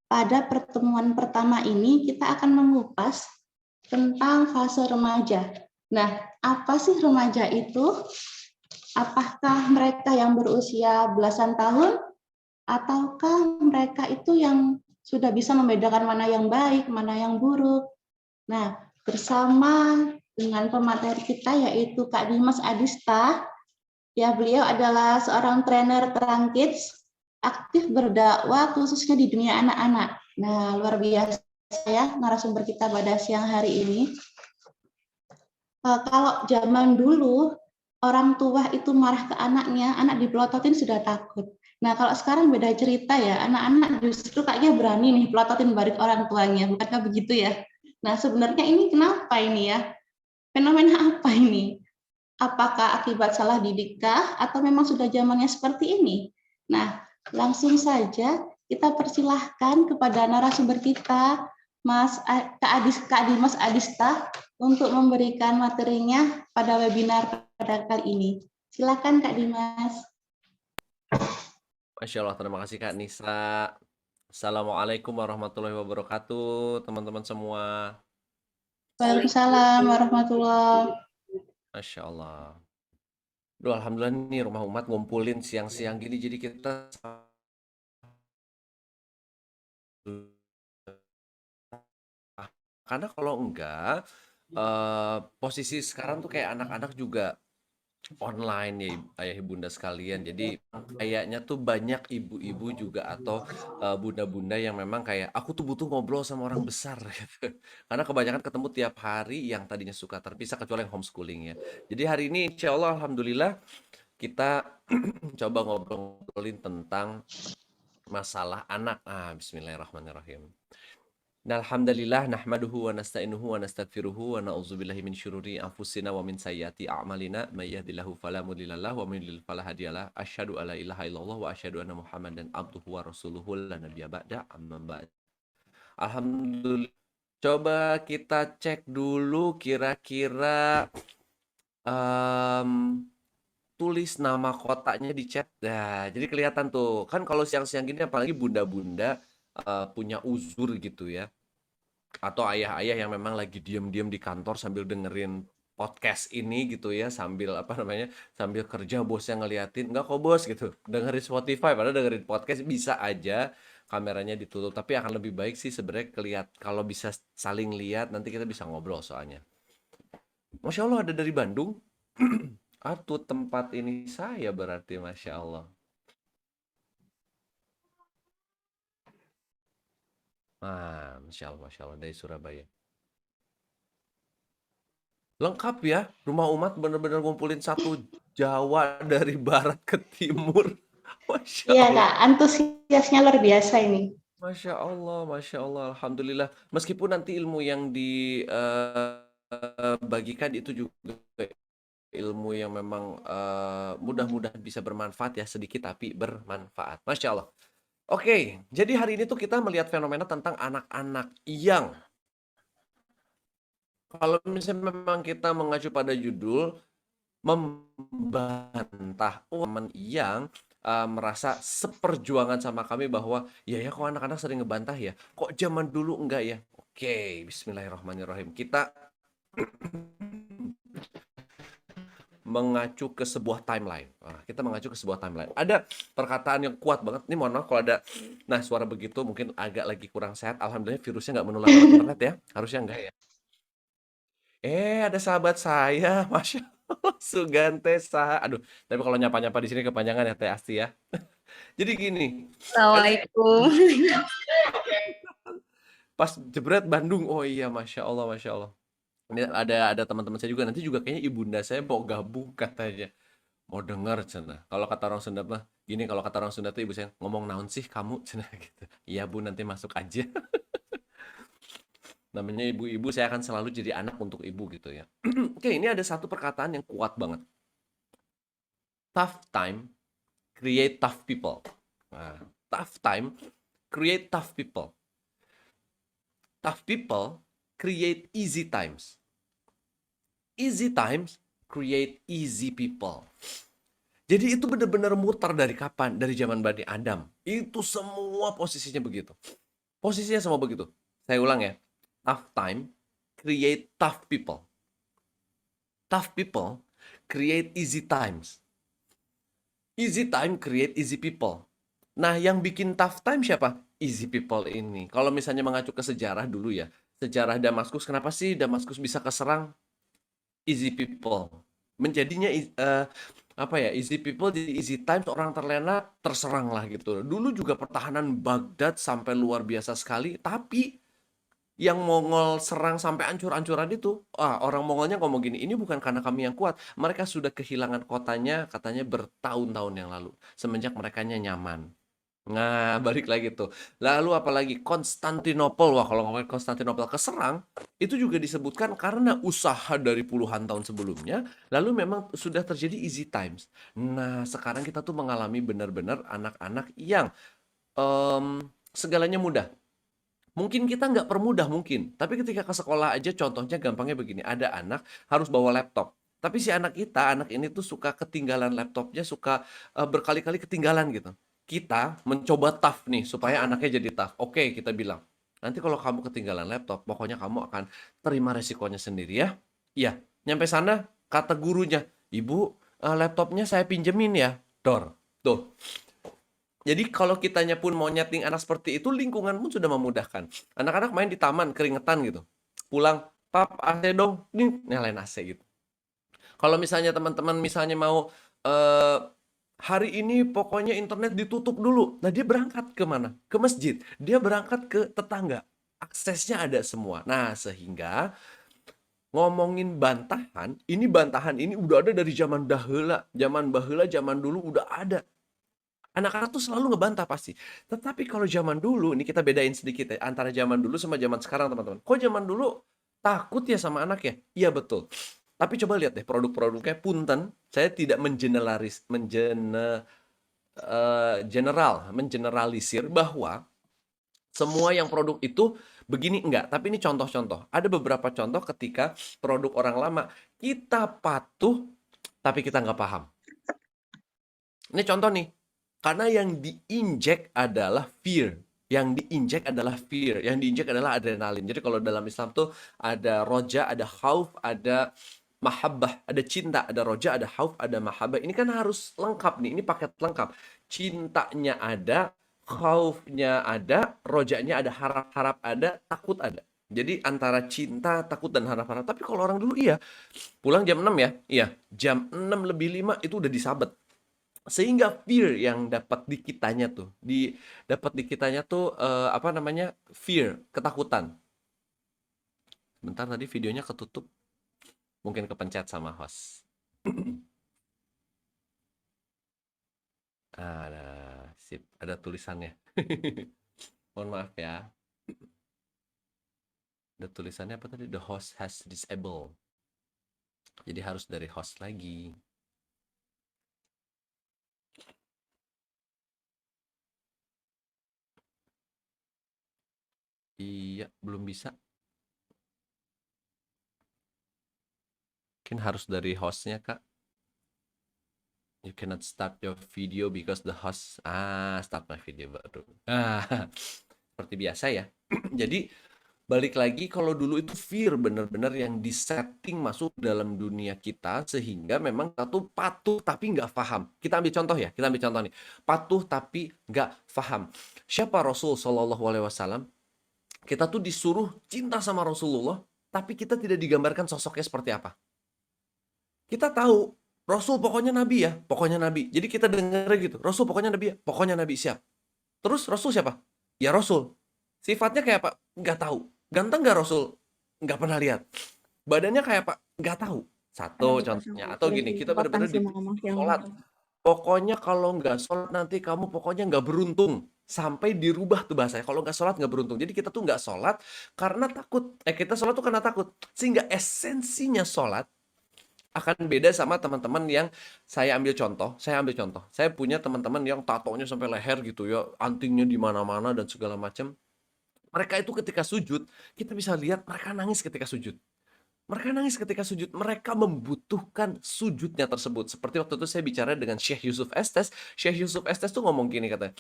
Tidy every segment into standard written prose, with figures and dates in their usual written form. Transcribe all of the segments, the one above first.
pada pertemuan pertama ini kita akan mengupas tentang fase remaja. Nah, apa sih remaja itu? Apakah mereka yang berusia belasan tahun, ataukah mereka itu yang sudah bisa membedakan mana yang baik, mana yang buruk? Nah, bersama dengan pemateri kita yaitu Kak Dimas Adista, ya beliau adalah seorang trainer Terang Kids, aktif berdakwah khususnya di dunia anak-anak. Nah, luar biasa ya narasumber kita pada siang hari ini. Kalau zaman dulu orang tua itu marah ke anaknya, anak dipelototin sudah takut. Nah, kalau sekarang beda cerita ya, anak-anak justru kayaknya berani nih pelototin balik orang tuanya, bukankah begitu ya? Nah, sebenarnya ini kenapa ini ya? Fenomena apa ini? Apakah akibat salah didikkah atau memang sudah zamannya seperti ini? Nah, langsung saja kita persilahkan kepada narasumber kita, Kak Dimas Adista, untuk memberikan materinya pada webinar pada kali ini. Silakan Kak Dimas. Masya Allah, terima kasih Kak Nisa. Assalamualaikum warahmatullahi wabarakatuh, teman-teman semua. Waalaikumsalam warahmatullahi. Masya Allah. Duh, alhamdulillah nih rumah umat ngumpulin siang-siang gini, jadi kita karena kalau enggak, posisi sekarang tuh kayak anak-anak juga online ya ayah ibunda sekalian. Jadi kayaknya tuh banyak ibu-ibu juga atau bunda-bunda yang memang kayak aku tuh butuh ngobrol sama orang besar gitu. Karena kebanyakan ketemu tiap hari yang tadinya suka terpisah kecuali yang homeschooling ya. Jadi hari ini insya Allah alhamdulillah kita coba ngobrolin tentang masalah anak. Bismillahirrahmanirrahim. Alhamdulillah nahmaduhu wa nasta'inuhu wa nastaghfiruhu wa na'udzubillahi min syururi anfusina wa min sayyiati a'malina may yahdihillahu fala mudhillalah wa may yudhlil fala hadiyalah asyhadu alla ilaha illallah wa asyhadu anna muhammadan abduhu wa rasuluhu la nabiyya ba'da amma ba'd. Alhamdulillah, coba kita cek dulu kira-kira em, tulis nama kotanya di chat. Nah, jadi kelihatan tuh kan kalau siang-siang gini apalagi bunda-bunda punya uzur gitu ya, atau ayah-ayah yang memang lagi diem-diem di kantor sambil dengerin podcast ini gitu ya, sambil apa namanya, sambil kerja bosnya ngeliatin, enggak kok bos gitu, dengerin Spotify padahal dengerin podcast bisa aja kameranya ditutup, tapi akan lebih baik sih sebenarnya kalau bisa saling lihat nanti kita bisa ngobrol soalnya. Masya Allah ada dari Bandung. Atuh tempat ini saya berarti Masya Allah. Masya Allah dari Surabaya. Lengkap ya, rumah umat bener-bener ngumpulin satu Jawa dari barat ke timur. Masya Iya Allah. Kak, antusiasnya luar biasa ini. Masya Allah, Masya Allah, Alhamdulillah. Meskipun nanti ilmu yang dibagikan itu juga ilmu yang memang mudah-mudahan bisa bermanfaat ya, sedikit tapi bermanfaat. Masya Allah. Oke, jadi hari ini tuh kita melihat fenomena tentang anak-anak yang kalau misalnya memang kita mengacu pada judul membantah teman yang merasa seperjuangan sama kami bahwa ya ya kok anak-anak sering ngebantah ya, kok zaman dulu enggak ya. Oke, Bismillahirrahmanirrahim, kita mengacu ke sebuah timeline. Kita mengacu ke sebuah timeline. Ada perkataan yang kuat banget. Ini mohon maaf kalau ada suara begitu mungkin agak lagi kurang sehat. Alhamdulillah virusnya nggak menular lewat internet ya. Harusnya enggak ya. Ada sahabat saya, Masya Allah, Sugante Saha. Aduh, tapi kalau nyapa-nyapa di sini kepanjangan ya Teh Asti ya. Jadi gini, ada Assalamualaikum. pas jebret Bandung, oh iya Masya Allah, Masya Allah. Ini ada teman-teman saya juga, nanti juga kayaknya ibunda saya mau gabung katanya. Mau denger cenah. Kalau kata orang Sunda mah, gini kalau kata orang Sunda tuh ibu saya, ngomong naon sih kamu cenah gitu. Iya Bu, nanti masuk aja. Namanya ibu-ibu, saya akan selalu jadi anak untuk ibu gitu ya. Oke, ini ada satu perkataan yang kuat banget. Tough time create tough people. Nah, tough time create tough people. Tough people create easy times. Easy times create easy people. Jadi itu benar-benar muter dari kapan? Dari zaman Bani Adam. Itu semua posisinya begitu. Posisinya sama begitu. Saya ulang ya. Tough time create tough people. Tough people create easy times. Easy time create easy people. Nah, yang bikin tough time siapa? Easy people ini. Kalau misalnya mengacu ke sejarah dulu ya. Sejarah Damaskus, kenapa sih Damaskus bisa keserang? Easy people. Menjadinya apa ya? Easy people jadi easy times, orang terlena terserang lah gitu. Dulu juga pertahanan Baghdad sampai luar biasa sekali, tapi yang Mongol serang sampai ancur-ancuran itu, orang Mongolnya ngomong gini, ini bukan karena kami yang kuat, mereka sudah kehilangan kotanya katanya bertahun-tahun yang lalu, semenjak merekanya nyaman. Nah, balik lagi tuh. Lalu apalagi Konstantinopel, wah kalau ngomongin Konstantinopel keserang, itu juga disebutkan karena usaha dari puluhan tahun sebelumnya, lalu memang sudah terjadi easy times. Nah, sekarang kita tuh mengalami benar-benar anak-anak yang segalanya mudah. Mungkin kita nggak permudah mungkin, tapi ketika ke sekolah aja contohnya gampangnya begini, ada anak harus bawa laptop. Tapi si anak ini tuh suka ketinggalan laptopnya, suka berkali-kali ketinggalan gitu. Kita mencoba tough nih supaya anaknya jadi tough. Oke, kita bilang, nanti kalau kamu ketinggalan laptop, pokoknya kamu akan terima resikonya sendiri ya. Iya, nyampe sana kata gurunya, "Ibu, laptopnya saya pinjemin ya." Dor. Tuh. Jadi kalau kitanya pun mau nyeting anak seperti itu, lingkungan pun sudah memudahkan. Anak-anak main di taman, keringetan gitu. Pulang, "Pap, AC dong." Nih, nyalain AC gitu. Kalau misalnya teman-teman misalnya mau, hari ini pokoknya internet ditutup dulu. Nah, dia berangkat ke mana? Ke masjid. Dia berangkat ke tetangga. Aksesnya ada semua. Nah, sehingga ngomongin bantahan ini udah ada dari zaman dahulu, zaman dulu udah ada. Anak-anak tuh selalu ngebantah pasti. Tetapi kalau zaman dulu, ini kita bedain sedikit ya, antara zaman dulu sama zaman sekarang teman-teman. Kok zaman dulu takut ya sama anak ya? Iya betul. Tapi coba lihat deh produk-produknya punten, saya tidak mengeneralisir bahwa semua yang produk itu begini enggak. Tapi ini contoh-contoh. Ada beberapa contoh ketika produk orang lama kita patuh tapi kita nggak paham. Ini contoh nih, karena yang diinjek adalah fear. Yang diinjek adalah adrenalin. Jadi kalau dalam Islam tuh ada roja, ada khauf, ada mahabbah, ada cinta, ada roja, ada khauf, ada mahabbah. Ini kan harus lengkap nih, ini paket lengkap. Cintanya ada, khaufnya ada, rojanya ada, harap-harap ada, takut ada. Jadi antara cinta, takut, dan harap-harap. Tapi kalau orang dulu iya, pulang jam 6 ya, iya, jam 6 lebih 5 itu udah disabet. Sehingga fear yang dapat di kitanya tuh apa namanya? Fear, ketakutan. Bentar tadi videonya ketutup. Mungkin kepencet sama host. Ada sip, ada tulisannya. Mohon maaf ya. Ada tulisannya apa tadi? The host has disabled. Jadi harus dari host lagi. Iya, belum bisa. Mungkin harus dari hostnya, Kak. You cannot start your video because the host... start my video baru. Seperti biasa ya. Jadi, balik lagi kalau dulu itu fear bener-bener yang disetting masuk dalam dunia kita sehingga memang kita tuh patuh tapi nggak paham. Kita ambil contoh ya, kita ambil contoh nih. Patuh tapi nggak paham. Siapa Rasul Shallallahu Alaihi Wasallam? Kita tuh disuruh cinta sama Rasulullah, tapi kita tidak digambarkan sosoknya seperti apa. Kita tahu Rasul pokoknya Nabi ya, pokoknya Nabi. Jadi kita dengar gitu, Rasul pokoknya Nabi ya, pokoknya Nabi siap. Terus Rasul siapa? Ya Rasul. Sifatnya kayak apa? Nggak tahu. Ganteng nggak Rasul? Nggak pernah lihat. Badannya kayak apa? Nggak tahu. Satu contohnya. Atau gini, kita benar-benar di sholat. Pokoknya kalau nggak sholat nanti kamu pokoknya nggak beruntung. Sampai dirubah tuh bahasanya. Kalau nggak sholat nggak beruntung. Jadi kita tuh nggak sholat karena takut. Kita sholat tuh karena takut. Sehingga esensinya sholat akan beda sama teman-teman yang saya ambil contoh. Saya punya teman-teman yang tatonya sampai leher gitu ya, antingnya di mana-mana dan segala macam. Mereka itu ketika sujud, kita bisa lihat mereka nangis ketika sujud. Mereka membutuhkan sujudnya tersebut. Seperti waktu itu saya bicara dengan Syekh Yusuf Estes. Syekh Yusuf Estes tuh ngomong gini katanya,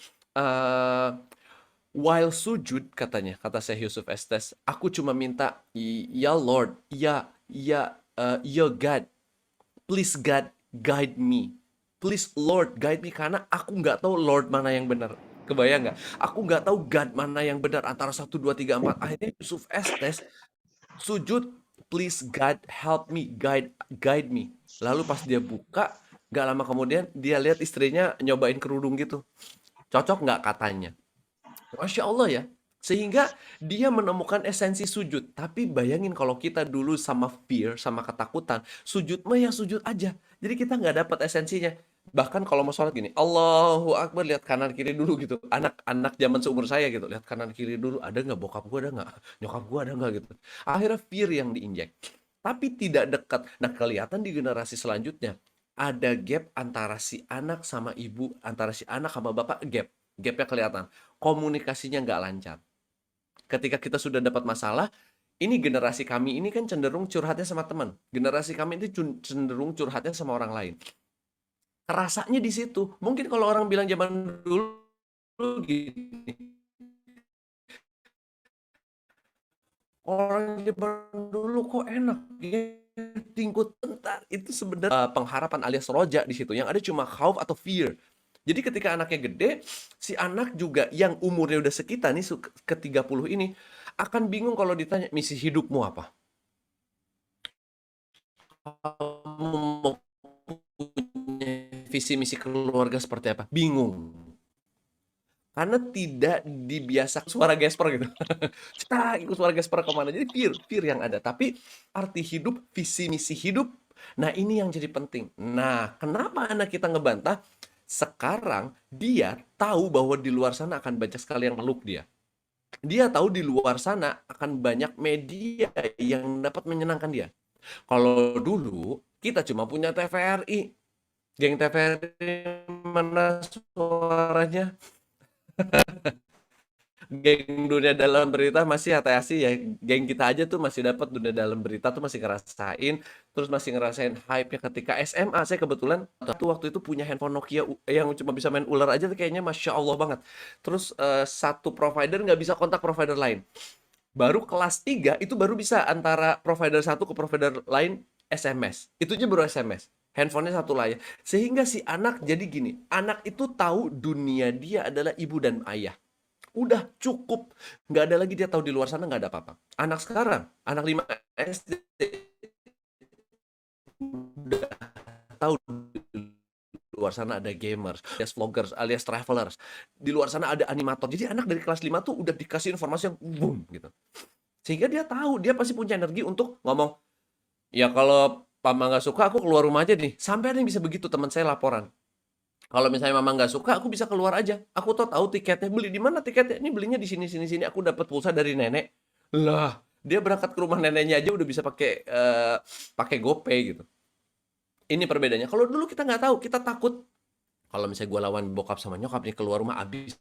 While sujud, katanya, kata Syekh Yusuf Estes, aku cuma minta, ya Lord, ya God, please God, guide me. Please Lord, guide me, karena aku nggak tahu Lord mana yang benar. Kebayang nggak? Aku nggak tahu God mana yang benar antara 1, 2, 3, 4. Akhirnya Yusuf Estes sujud, please God help me, guide me. Lalu pas dia buka, nggak lama kemudian dia lihat istrinya nyobain kerudung gitu. Cocok nggak katanya? Masya Allah ya. Sehingga dia menemukan esensi sujud. Tapi bayangin kalau kita dulu sama fear, sama ketakutan, sujud mah ya sujud aja. Jadi kita nggak dapat esensinya. Bahkan kalau mau sholat gini, Allahu Akbar, lihat kanan kiri dulu gitu. Anak-anak zaman seumur saya gitu, lihat kanan kiri dulu. Ada nggak bokap gua, ada nggak? Nyokap gua ada nggak gitu. Akhirnya fear yang diinjek. Tapi tidak dekat. Nah, kelihatan di generasi selanjutnya. Ada gap antara si anak sama ibu, antara si anak sama bapak, gap. Gapnya kelihatan, komunikasinya nggak lancar. Ketika kita sudah dapat masalah, ini generasi kami ini kan cenderung curhatnya sama teman. Generasi kami ini cenderung curhatnya sama orang lain. Kerasanya di situ. Mungkin kalau orang bilang zaman dulu gini, orang zaman dulu kok enak ya, tingkut bentar. Itu sebenarnya pengharapan alias roja di situ. Yang ada cuma khauf atau fear. Jadi ketika anaknya gede, si anak juga yang umurnya udah sekitar nih ke 30 ini akan bingung kalau ditanya misi hidupmu apa? Kamu mau punya visi misi keluarga seperti apa? Bingung. Karena tidak dibiasakan suara gesper gitu. Cetak, ikut suara gesper kemana. Jadi fear yang ada. Tapi arti hidup, visi misi hidup, nah ini yang jadi penting. Nah, kenapa anak kita ngebantah? Sekarang dia tahu bahwa di luar sana akan banyak sekali yang meluk dia. Dia tahu di luar sana akan banyak media yang dapat menyenangkan dia. Kalau dulu kita cuma punya TVRI. Geng TVRI mana suaranya? Geng dunia dalam berita masih hati-hati ya. Geng kita aja tuh masih dapat dunia dalam berita tuh masih ngerasain, terus masih ngerasain hype-nya ketika SMA. Saya kebetulan waktu itu punya handphone Nokia yang cuma bisa main ular aja tuh kayaknya Masya Allah banget. Terus satu provider nggak bisa kontak provider lain. Baru kelas 3 itu baru bisa antara provider satu ke provider lain SMS. Itu aja baru SMS. Handphonenya satu layar. Sehingga si anak jadi gini, anak itu tahu dunia dia adalah ibu dan ayah. Udah cukup. Nggak ada lagi dia tahu di luar sana nggak ada apa-apa. Anak sekarang, anak 5 SD, udah tahu di luar sana ada gamers, alias vloggers, alias travelers. Di luar sana ada animator. Jadi anak dari kelas 5 tuh udah dikasih informasi yang boom gitu. Sehingga dia tahu, dia pasti punya energi untuk ngomong, ya kalau mama nggak suka aku keluar rumah aja nih. Sampai ada yang bisa begitu, teman saya laporan. Kalau misalnya mama nggak suka, aku bisa keluar aja. Aku tahu tiketnya. Beli di mana tiketnya? Ini belinya di sini, sini, sini. Aku dapat pulsa dari nenek. Lah, dia berangkat ke rumah neneknya aja udah bisa pakai GoPay gitu. Ini perbedaannya. Kalau dulu kita nggak tahu, kita takut. Kalau misalnya gue lawan bokap sama nyokap nih keluar rumah abis.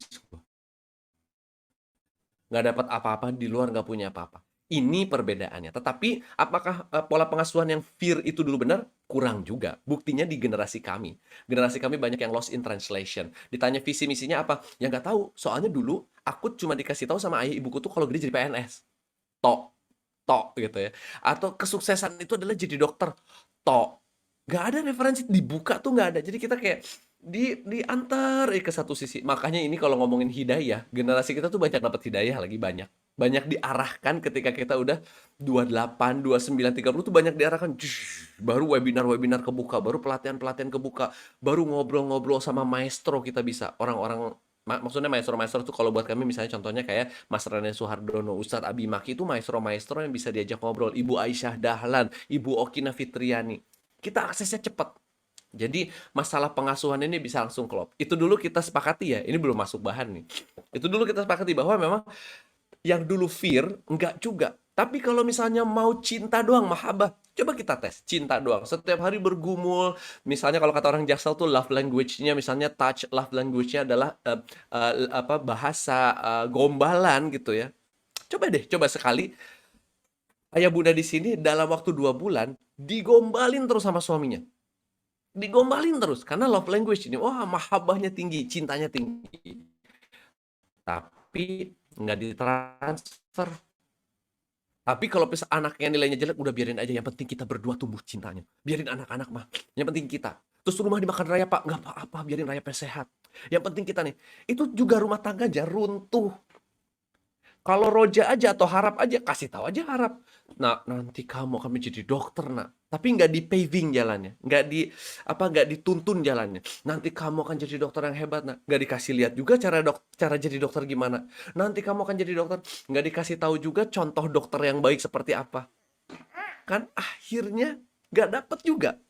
Nggak dapat apa-apa, di luar nggak punya apa-apa. Ini perbedaannya. Tetapi apakah pola pengasuhan yang fear itu dulu benar? Kurang juga. Buktinya di generasi kami. Generasi kami banyak yang lost in translation. Ditanya visi misinya apa? Ya nggak tahu. Soalnya dulu aku cuma dikasih tahu sama ayah ibuku tuh kalau gede jadi PNS. Tok. Tok gitu ya. Atau kesuksesan itu adalah jadi dokter. Tok. Nggak ada referensi. Dibuka tuh nggak ada. Jadi kita kayak diantar ke satu sisi. Makanya ini kalau ngomongin hidayah, generasi kita tuh banyak dapat hidayah lagi banyak. Banyak diarahkan ketika kita udah 28, 29, 30 tuh banyak diarahkan. Baru webinar-webinar kebuka, baru pelatihan-pelatihan kebuka, baru ngobrol-ngobrol sama maestro kita bisa. Orang-orang maksudnya maestro-maestro tuh kalau buat kami misalnya contohnya kayak Mas Rene Suhardono, Ustadz Abi Maki itu maestro-maestro yang bisa diajak ngobrol. Ibu Aisyah Dahlan, Ibu Okina Fitriani. Kita aksesnya cepat. Jadi masalah pengasuhan ini bisa langsung klop. Itu dulu kita sepakati ya, ini belum masuk bahan nih. Itu dulu kita sepakati bahwa memang yang dulu fear, enggak juga. Tapi kalau misalnya mau cinta doang, mahabbah, coba kita tes, cinta doang. Setiap hari bergumul, misalnya kalau kata orang Jaksel tuh love language-nya, misalnya touch, love language-nya adalah bahasa gombalan gitu ya. Coba deh, coba sekali. Ayah bunda di sini dalam waktu 2 bulan, digombalin terus sama suaminya. Digombalin terus karena love language ini wah mahabbahnya tinggi, cintanya tinggi. tapi nggak ditransfer. Tapi kalau anaknya nilainya jelek, udah biarin aja. Yang penting kita berdua tumbuh cintanya. Biarin anak-anak mah. Yang penting kita. Terus rumah dimakan raya Pak, nggak apa-apa. Biarin raya sehat. Yang penting kita nih. Itu juga rumah tangga aja runtuh. Kalau Roja aja atau Harap aja, kasih tahu aja Harap. Nah, nanti kamu akan menjadi dokter, nak. Tapi nggak di paving jalannya, nggak dituntun jalannya. Nanti kamu akan jadi dokter yang hebat, nak. Nggak dikasih lihat juga cara jadi dokter gimana. Nanti kamu akan jadi dokter, nggak dikasih tahu juga contoh dokter yang baik seperti apa. Kan akhirnya nggak dapet juga.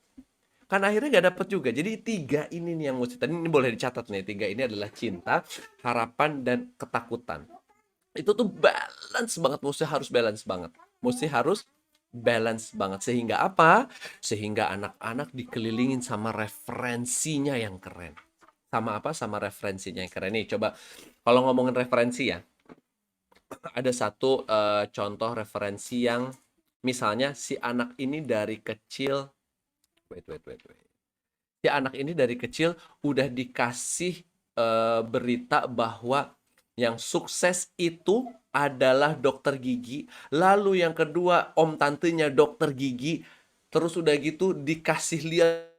Jadi 3 ini nih yang mesti, tadi ini boleh dicatat nih. 3 ini adalah cinta, harapan, dan ketakutan. Itu tuh balance banget, mesti harus balance banget. Sehingga apa? Sehingga anak-anak dikelilingin sama referensinya yang keren. Sama referensinya yang keren. Nih coba, kalau ngomongin referensi ya, ada satu contoh referensi yang misalnya si anak ini dari kecil, si anak ini dari kecil udah dikasih berita bahwa yang sukses itu adalah dokter gigi. Lalu yang kedua, om tantenya dokter gigi. Terus udah gitu dikasih lihat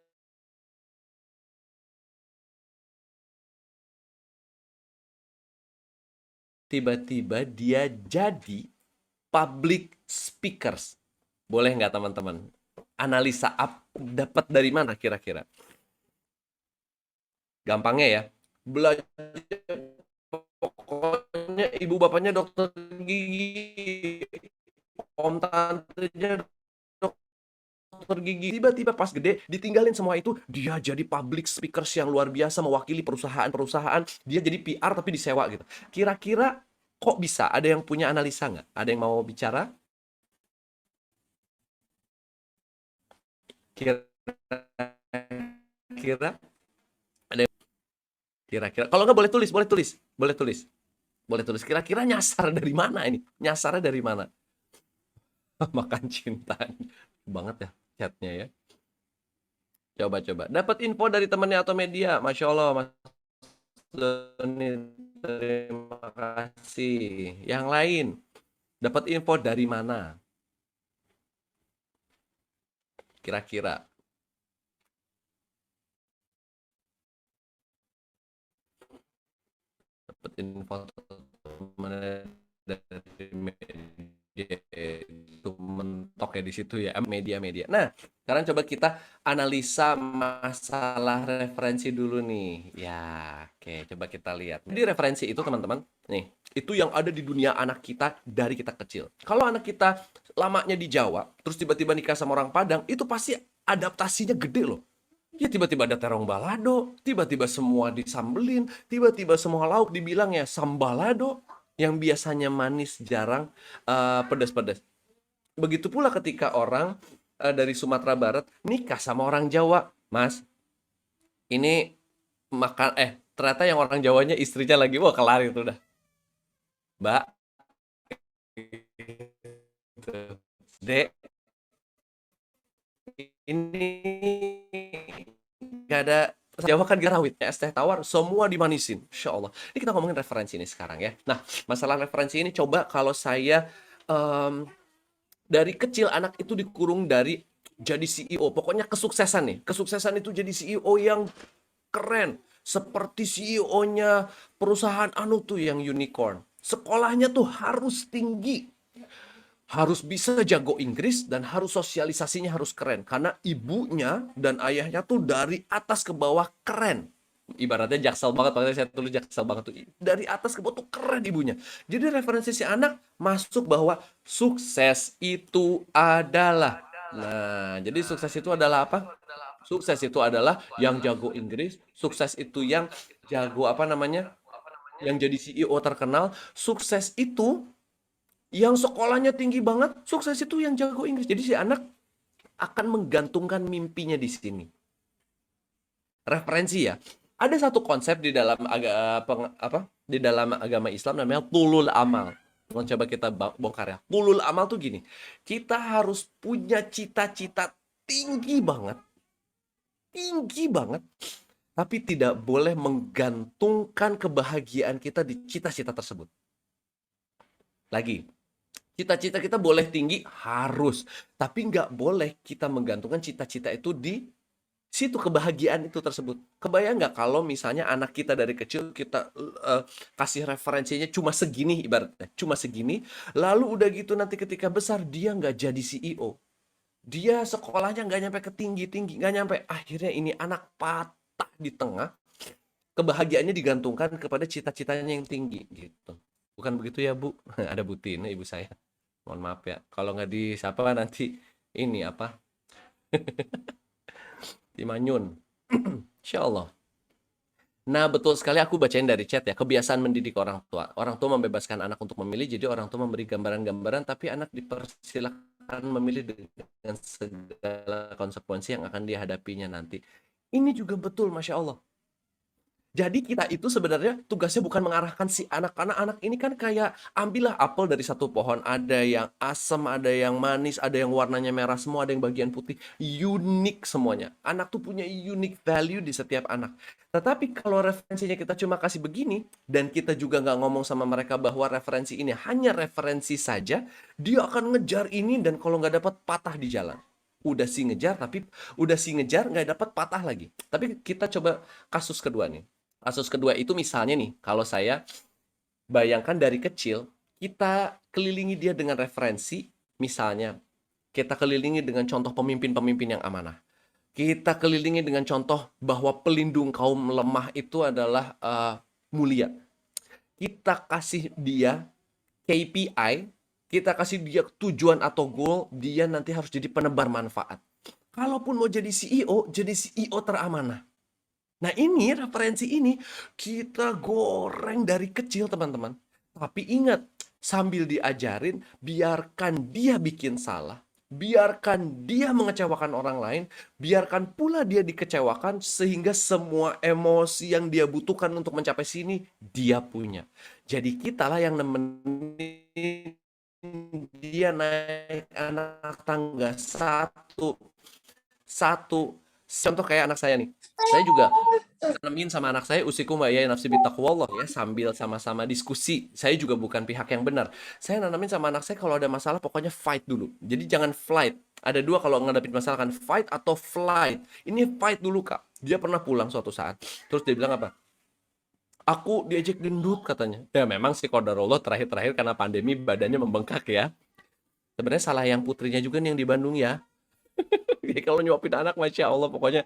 tiba-tiba dia jadi public speakers. Boleh nggak teman-teman? Analisa dapat dari mana kira-kira? Gampangnya ya, belajar. Pokoknya ibu bapaknya dokter gigi, om tantenya dokter gigi. Tiba-tiba pas gede ditinggalin semua itu, dia jadi public speakers yang luar biasa, mewakili perusahaan-perusahaan. Dia jadi PR tapi disewa gitu. Kira-kira kok bisa? Ada yang punya analisa nggak? Ada yang mau bicara? Kira-kira ada yang... Kira-kira, kalau nggak boleh tulis. Kira-kira nyasar dari mana ini? Nyasarnya dari mana? Makan cinta. Banget ya chatnya ya. Coba. Dapat info dari temannya atau media. Masya Allah, Mas Doni. Terima kasih. Yang lain, dapat info dari mana? Kira-kira. Dapat info dari media itu mentok ya di situ ya, media. Nah, sekarang coba kita analisa masalah referensi dulu nih. Ya, oke, coba kita lihat. Jadi referensi itu teman-teman, nih, itu yang ada di dunia anak kita dari kita kecil. Kalau anak kita lamanya di Jawa, terus tiba-tiba nikah sama orang Padang, itu pasti adaptasinya gede loh. Ya tiba-tiba ada terong balado, tiba-tiba semua disambelin, tiba-tiba semua lauk dibilang ya sambalado, yang biasanya manis jarang pedas-pedas. Begitu pula ketika orang dari Sumatera Barat nikah sama orang Jawa, Mas. Ini makan ternyata yang orang Jawanya istrinya lagi wah kelar itu udah. Mbak, Dek, ini gak ada Jawa kan garawitnya es teh tawar semua dimanisin. Insya Allah. Ini kita ngomongin referensi ini sekarang ya. Nah, masalah referensi ini coba kalau saya dari kecil anak itu dikurung dari jadi CEO. Pokoknya kesuksesan nih. Kesuksesan itu jadi CEO yang keren. Seperti CEO-nya perusahaan anu tuh yang unicorn. Sekolahnya tuh harus tinggi. Harus bisa jago Inggris dan harus sosialisasinya harus keren. Karena ibunya dan ayahnya tuh dari atas ke bawah keren. Ibaratnya jaksel banget, makanya saya tulis jaksel banget tuh. Dari atas ke bawah tuh keren ibunya. Jadi referensi si anak masuk bahwa sukses itu adalah. Nah, jadi sukses itu adalah apa? Sukses itu adalah yang jago Inggris. Sukses itu yang jago apa namanya? Yang jadi CEO terkenal. Sukses itu yang sekolahnya tinggi banget, sukses itu yang jago Inggris. Jadi si anak akan menggantungkan mimpinya di sini. Referensi ya. Ada satu konsep di dalam di dalam agama Islam namanya tulul amal. Coba kita bongkar ya. Tulul amal tuh gini. Kita harus punya cita-cita tinggi banget. Tinggi banget. tapi tidak boleh menggantungkan kebahagiaan kita di cita-cita tersebut. Lagi, cita-cita kita boleh tinggi, harus. Tapi nggak boleh kita menggantungkan cita-cita itu di situ, kebahagiaan itu tersebut. Kebayang nggak kalau misalnya anak kita dari kecil kita kasih referensinya cuma segini, ibaratnya cuma segini, lalu udah gitu nanti ketika besar dia nggak jadi CEO, dia sekolahnya nggak nyampe ke tinggi-tinggi, nggak nyampe, akhirnya ini anak patah di tengah, kebahagiaannya digantungkan kepada cita-citanya yang tinggi gitu. Bukan begitu ya Bu? Ada Butina ibu saya. Mohon maaf ya, kalau nggak disapa nanti ini apa? Dimanyun. Insya Allah. Nah, betul sekali aku bacain dari chat ya. Kebiasaan mendidik orang tua. Orang tua membebaskan anak untuk memilih, jadi orang tua memberi gambaran-gambaran, tapi anak dipersilakan memilih dengan segala konsekuensi yang akan dihadapinya nanti. Ini juga betul, Masya Allah. Jadi kita itu sebenarnya tugasnya bukan mengarahkan si anak-anak ini kan kayak ambillah apel dari satu pohon, ada yang asam, ada yang manis, ada yang warnanya merah semua, ada yang bagian putih, unik semuanya. Anak tuh punya unique value di setiap anak. Tetapi kalau referensinya kita cuma kasih begini dan kita juga nggak ngomong sama mereka bahwa referensi ini hanya referensi saja, dia akan ngejar ini dan kalau nggak dapat patah di jalan. Udah sih ngejar nggak dapat patah lagi. Tapi kita coba kasus kedua nih. Kasus kedua itu misalnya nih, kalau saya bayangkan dari kecil, kita kelilingi dia dengan referensi, misalnya kita kelilingi dengan contoh pemimpin-pemimpin yang amanah. Kita kelilingi dengan contoh bahwa pelindung kaum lemah itu adalah mulia. Kita kasih dia KPI, kita kasih dia tujuan atau goal, dia nanti harus jadi penebar manfaat. Kalaupun mau jadi CEO teramanah. Nah ini referensi ini kita goreng dari kecil teman-teman. Tapi ingat, sambil diajarin, biarkan dia bikin salah. Biarkan dia mengecewakan orang lain. Biarkan pula dia dikecewakan sehingga semua emosi yang dia butuhkan untuk mencapai sini, dia punya. Jadi kitalah yang nemenin dia naik anak tangga satu. Contoh kayak anak saya nih. Saya juga tanemin sama anak saya usikum wa ya nafsi bittaqwallah ya, sambil sama-sama diskusi. Saya juga bukan pihak yang benar. Saya nanamin sama anak saya kalau ada masalah pokoknya fight dulu. Jadi jangan flight. Ada dua kalau ngadepin masalah kan, fight atau flight. Ini fight dulu Kak. Dia pernah pulang suatu saat. Terus dia bilang apa? Aku diejek gendut katanya. Ya memang sih qadarullah terakhir-terakhir karena pandemi badannya membengkak ya. Sebenarnya salah yang putrinya juga nih yang di Bandung ya. Jadi kalau nyuapin anak, masya Allah, pokoknya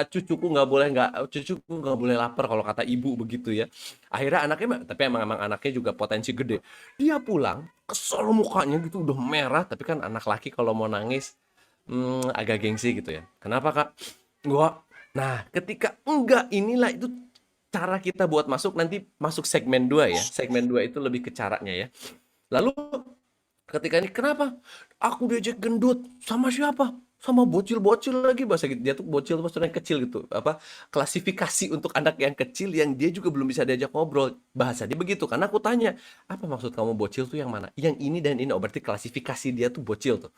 cucuku nggak boleh lapar kalau kata ibu begitu ya. Akhirnya anaknya, tapi emang anaknya juga potensi gede. Dia pulang, kesel mukanya gitu, udah merah. Tapi kan anak laki kalau mau nangis, agak gengsi gitu ya. Kenapa kak? Gua. Nah, ketika enggak, inilah itu cara kita buat masuk nanti masuk segmen 2 ya. Segmen 2 itu lebih ke caranya ya. Lalu ketika ini kenapa? Aku diajak gendut sama siapa? Sama bocil-bocil lagi bahasa gitu. Dia tuh bocil maksudnya kecil gitu. Apa klasifikasi untuk anak yang kecil yang dia juga belum bisa diajak ngobrol. Bahasa dia begitu. Karena aku tanya, apa maksud kamu bocil tuh yang mana? Yang ini dan ini. Oh, berarti klasifikasi dia tuh bocil tuh.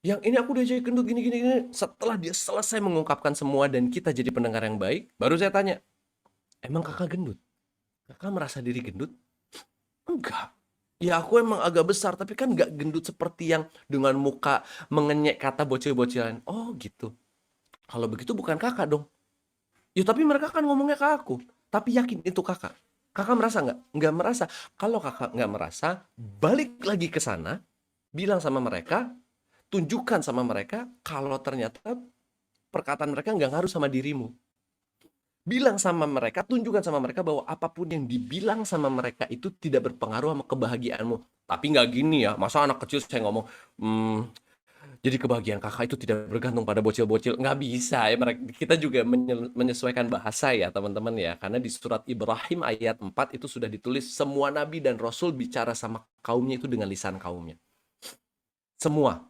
Yang ini aku diajak gendut gini gini gini. Setelah dia selesai mengungkapkan semua dan kita jadi pendengar yang baik, baru saya tanya, emang kakak gendut? Kakak merasa diri gendut? Enggak. Ya aku emang agak besar, tapi kan nggak gendut seperti yang dengan muka mengenyek kata bocil-bocilan. Oh gitu. Kalau begitu bukan kakak dong. Ya tapi mereka kan ngomongnya ke aku. Tapi yakin itu kakak. Kakak merasa nggak? Nggak merasa. Kalau kakak nggak merasa, balik lagi ke sana, bilang sama mereka, tunjukkan sama mereka kalau ternyata perkataan mereka nggak ngaruh sama dirimu. Bilang sama mereka, tunjukkan sama mereka bahwa apapun yang dibilang sama mereka itu tidak berpengaruh sama kebahagiaanmu. Tapi nggak gini ya, masa anak kecil saya ngomong, jadi kebahagiaan kakak itu tidak bergantung pada bocil-bocil. Nggak bisa ya, kita juga menyesuaikan bahasa ya teman-teman ya. Karena di surat Ibrahim ayat 4 itu sudah ditulis, semua nabi dan rasul bicara sama kaumnya itu dengan lisan kaumnya. Semua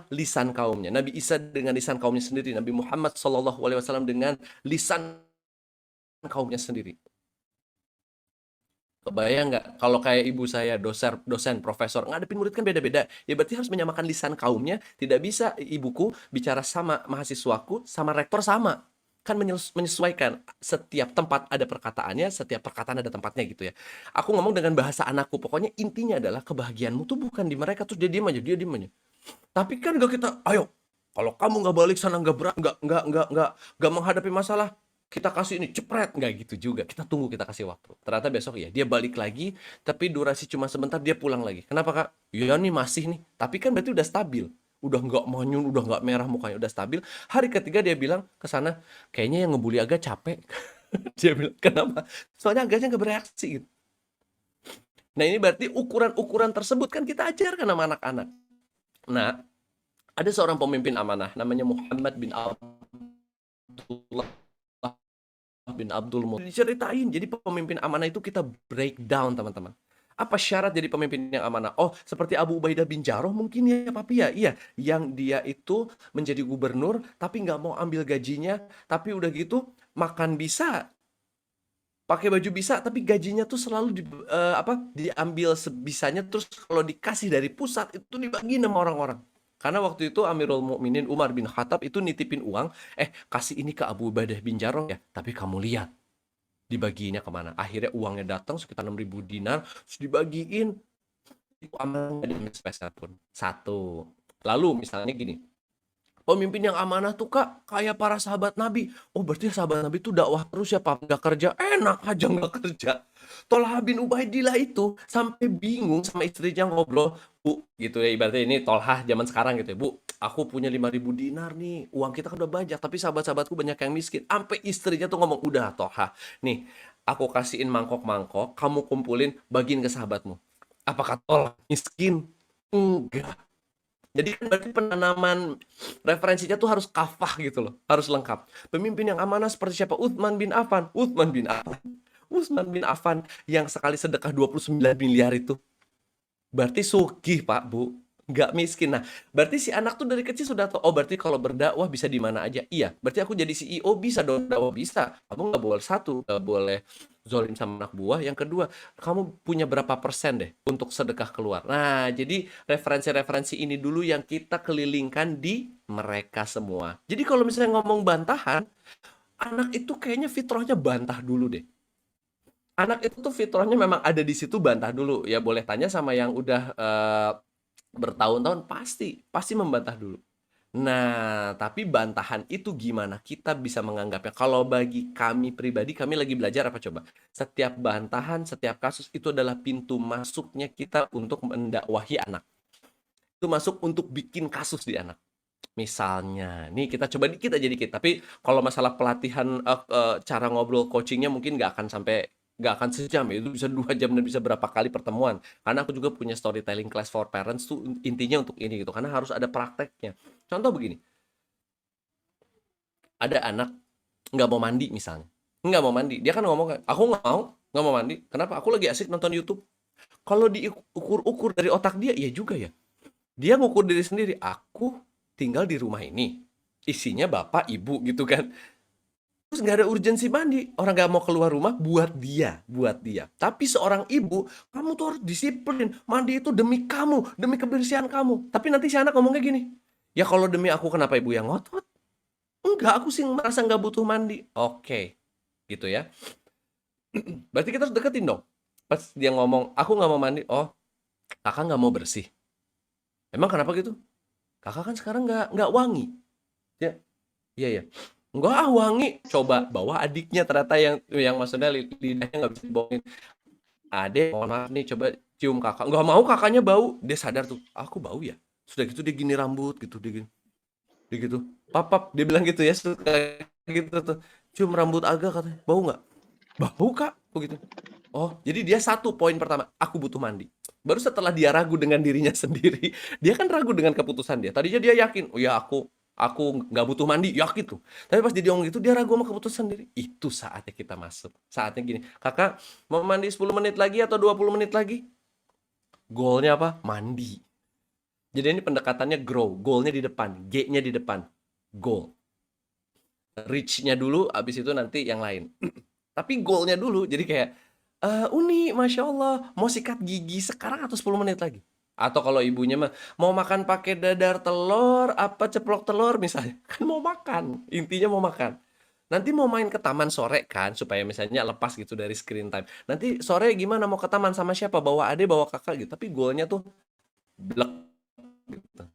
lisan kaumnya. Nabi Isa dengan lisan kaumnya sendiri. Nabi Muhammad SAW dengan lisan kaumnya sendiri. Kebayang nggak kalau kayak ibu saya dosen, profesor, ngadepin murid kan beda-beda. Ya berarti harus menyamakan lisan kaumnya. Tidak bisa ibuku bicara sama mahasiswaku, sama rektor sama. kan menyesuaikan, setiap tempat ada perkataannya, setiap perkataan ada tempatnya gitu ya. Aku ngomong dengan bahasa anakku, pokoknya intinya adalah kebahagiaanmu tuh bukan di mereka, terus dia diem aja. Tapi kan gak kita, ayo, kalau kamu nggak balik sana, nggak berat, nggak menghadapi masalah, kita kasih ini cepret, nggak gitu juga. Kita tunggu, kita kasih waktu. Ternyata besok ya dia balik lagi, tapi durasi cuma sebentar, dia pulang lagi. Kenapa kak? Ya nih masih nih. Tapi kan berarti udah stabil, udah nggak manyun, udah nggak merah mukanya, udah stabil. Hari ketiga dia bilang ke sana, kayaknya yang ngebully agak capek. Dia bilang kenapa? Soalnya agaknya nggak bereaksi gitu. Nah ini berarti ukuran-ukuran tersebut kan kita ajarkan sama anak-anak. Nah, ada seorang pemimpin amanah namanya Muhammad bin Abdullah bin Abdul Muttalib. Diceritain, jadi pemimpin amanah itu kita breakdown teman-teman. Apa syarat jadi pemimpin yang amanah? Oh, seperti Abu Ubaidah bin Jarrah mungkin ya, papi ya? Iya, yang dia itu menjadi gubernur, tapi nggak mau ambil gajinya, tapi udah gitu makan bisa, pakai baju bisa, tapi gajinya tuh selalu diambil sebisanya, terus kalau dikasih dari pusat itu dibagi sama orang-orang. Karena waktu itu Amirul Mukminin Umar bin Khattab itu nitipin uang, kasih ini ke Abu Ubaidah bin Jarrah ya, tapi kamu lihat dibagiinnya kemana. Akhirnya uangnya datang sekitar 6.000 dinar, terus dibagiin, itu amanah nggak diambil sepeser pun. Satu. Lalu misalnya gini, pemimpin yang amanah tuh kak, kayak para sahabat Nabi. Oh berarti sahabat Nabi tuh dakwah terus ya pak, nggak kerja, enak aja nggak kerja. Tolha bin Ubaidillah itu sampai bingung sama istrinya ngobrol, bu, gitu ya, ibaratnya ini Tolha zaman sekarang gitu ya, bu, aku punya 5.000 dinar nih, uang kita kan udah banyak, tapi sahabat-sahabatku banyak yang miskin. Sampai istrinya tuh ngomong, udah Tolha, nih, aku kasihin mangkok-mangkok, kamu kumpulin, bagiin ke sahabatmu. Apakah Tolha miskin? Enggak. Jadi kan berarti penanaman referensinya tuh harus kafah gitu loh, harus lengkap. Pemimpin yang amanah seperti siapa? Utsman bin Affan. Utsman bin Affan yang sekali sedekah 29 miliar itu. Berarti sugih, Pak, Bu. Nggak miskin. Nah, berarti si anak tuh dari kecil sudah tahu, oh berarti kalau berdakwah bisa di mana aja. Iya, berarti aku jadi CEO bisa dong, dakwah bisa. Kamu nggak boleh satu, nggak boleh zolim sama anak buah. Yang kedua, kamu punya berapa persen deh untuk sedekah keluar. Nah, jadi referensi-referensi ini dulu yang kita kelilingkan di mereka semua. Jadi kalau misalnya ngomong bantahan, anak itu kayaknya fitrahnya bantah dulu deh. Anak itu tuh fitrahnya memang ada di situ, bantah dulu. Ya boleh tanya sama yang udah bertahun-tahun, pasti membantah dulu. Nah, tapi bantahan itu gimana kita bisa menganggapnya? Kalau bagi kami pribadi, kami lagi belajar apa coba? Setiap bantahan, setiap kasus itu adalah pintu masuknya kita untuk mendakwahi anak. Itu masuk untuk bikin kasus di anak. Misalnya, nih kita coba dikit aja dikit. Tapi kalau masalah pelatihan, cara ngobrol coachingnya mungkin nggak akan sejam ya. Itu bisa 2 jam dan bisa berapa kali pertemuan. Karena aku juga punya storytelling class for parents tuh intinya untuk ini gitu. Karena harus ada prakteknya. Contoh begini, ada anak nggak mau mandi misalnya. Nggak mau mandi. Dia kan ngomong, aku nggak mau mandi. Kenapa? Aku lagi asik nonton YouTube. Kalau diukur-ukur dari otak dia, iya juga ya. Dia ngukur diri sendiri. Aku tinggal di rumah ini. Isinya bapak, ibu gitu kan. Terus nggak ada urgensi mandi. Orang nggak mau keluar rumah buat dia. Buat dia. Tapi seorang ibu, kamu tuh harus disiplin. Mandi itu demi kamu. Demi kebersihan kamu. Tapi nanti si anak ngomongnya gini. Ya kalau demi aku kenapa ibu yang ngotot? Enggak, aku sih merasa nggak butuh mandi. Oke. Gitu ya. Berarti kita harus deketin dong. Pas dia ngomong, aku nggak mau mandi. Oh, kakak nggak mau bersih. Emang kenapa gitu? Kakak kan sekarang nggak wangi. Ya, iya ya. Enggak ah wangi. Coba bawa adiknya, ternyata yang maksudnya lidahnya nggak bisa dibohongin. Adek, mohon maaf nih, coba cium kakak. Nggak mau, kakaknya bau. Dia sadar tuh, aku bau ya. Sudah gitu dia gini rambut gitu, dia gitu. Pap, dia bilang gitu ya, suka gitu tuh. Cium rambut agak katanya. Bau nggak? Bau kak, begitu. Oh, jadi dia satu poin pertama, aku butuh mandi. Baru setelah dia ragu dengan dirinya sendiri, dia kan ragu dengan keputusan dia. Tadinya dia yakin, oh ya aku nggak butuh mandi, yakin tuh. Tapi pas dia ngomong gitu, dia ragu sama keputusan sendiri. Itu saatnya kita masuk. Saatnya gini, kakak mau mandi 10 menit lagi atau 20 menit lagi? Goalnya apa? Mandi. Jadi ini pendekatannya grow, goalnya di depan, G-nya di depan, goal. Reach-nya dulu, abis itu nanti yang lain. Tapi goalnya dulu, jadi kayak, Uni, Masya Allah, mau sikat gigi sekarang atau 10 menit lagi? Atau kalau ibunya mah, mau makan pakai dadar telur, apa ceplok telur misalnya. Kan mau makan, intinya mau makan. Nanti mau main ke taman sore kan, supaya misalnya lepas gitu dari screen time. Nanti sore gimana mau ke taman sama siapa? Bawa adik, bawa kakak gitu. Tapi goalnya tuh blek gitu.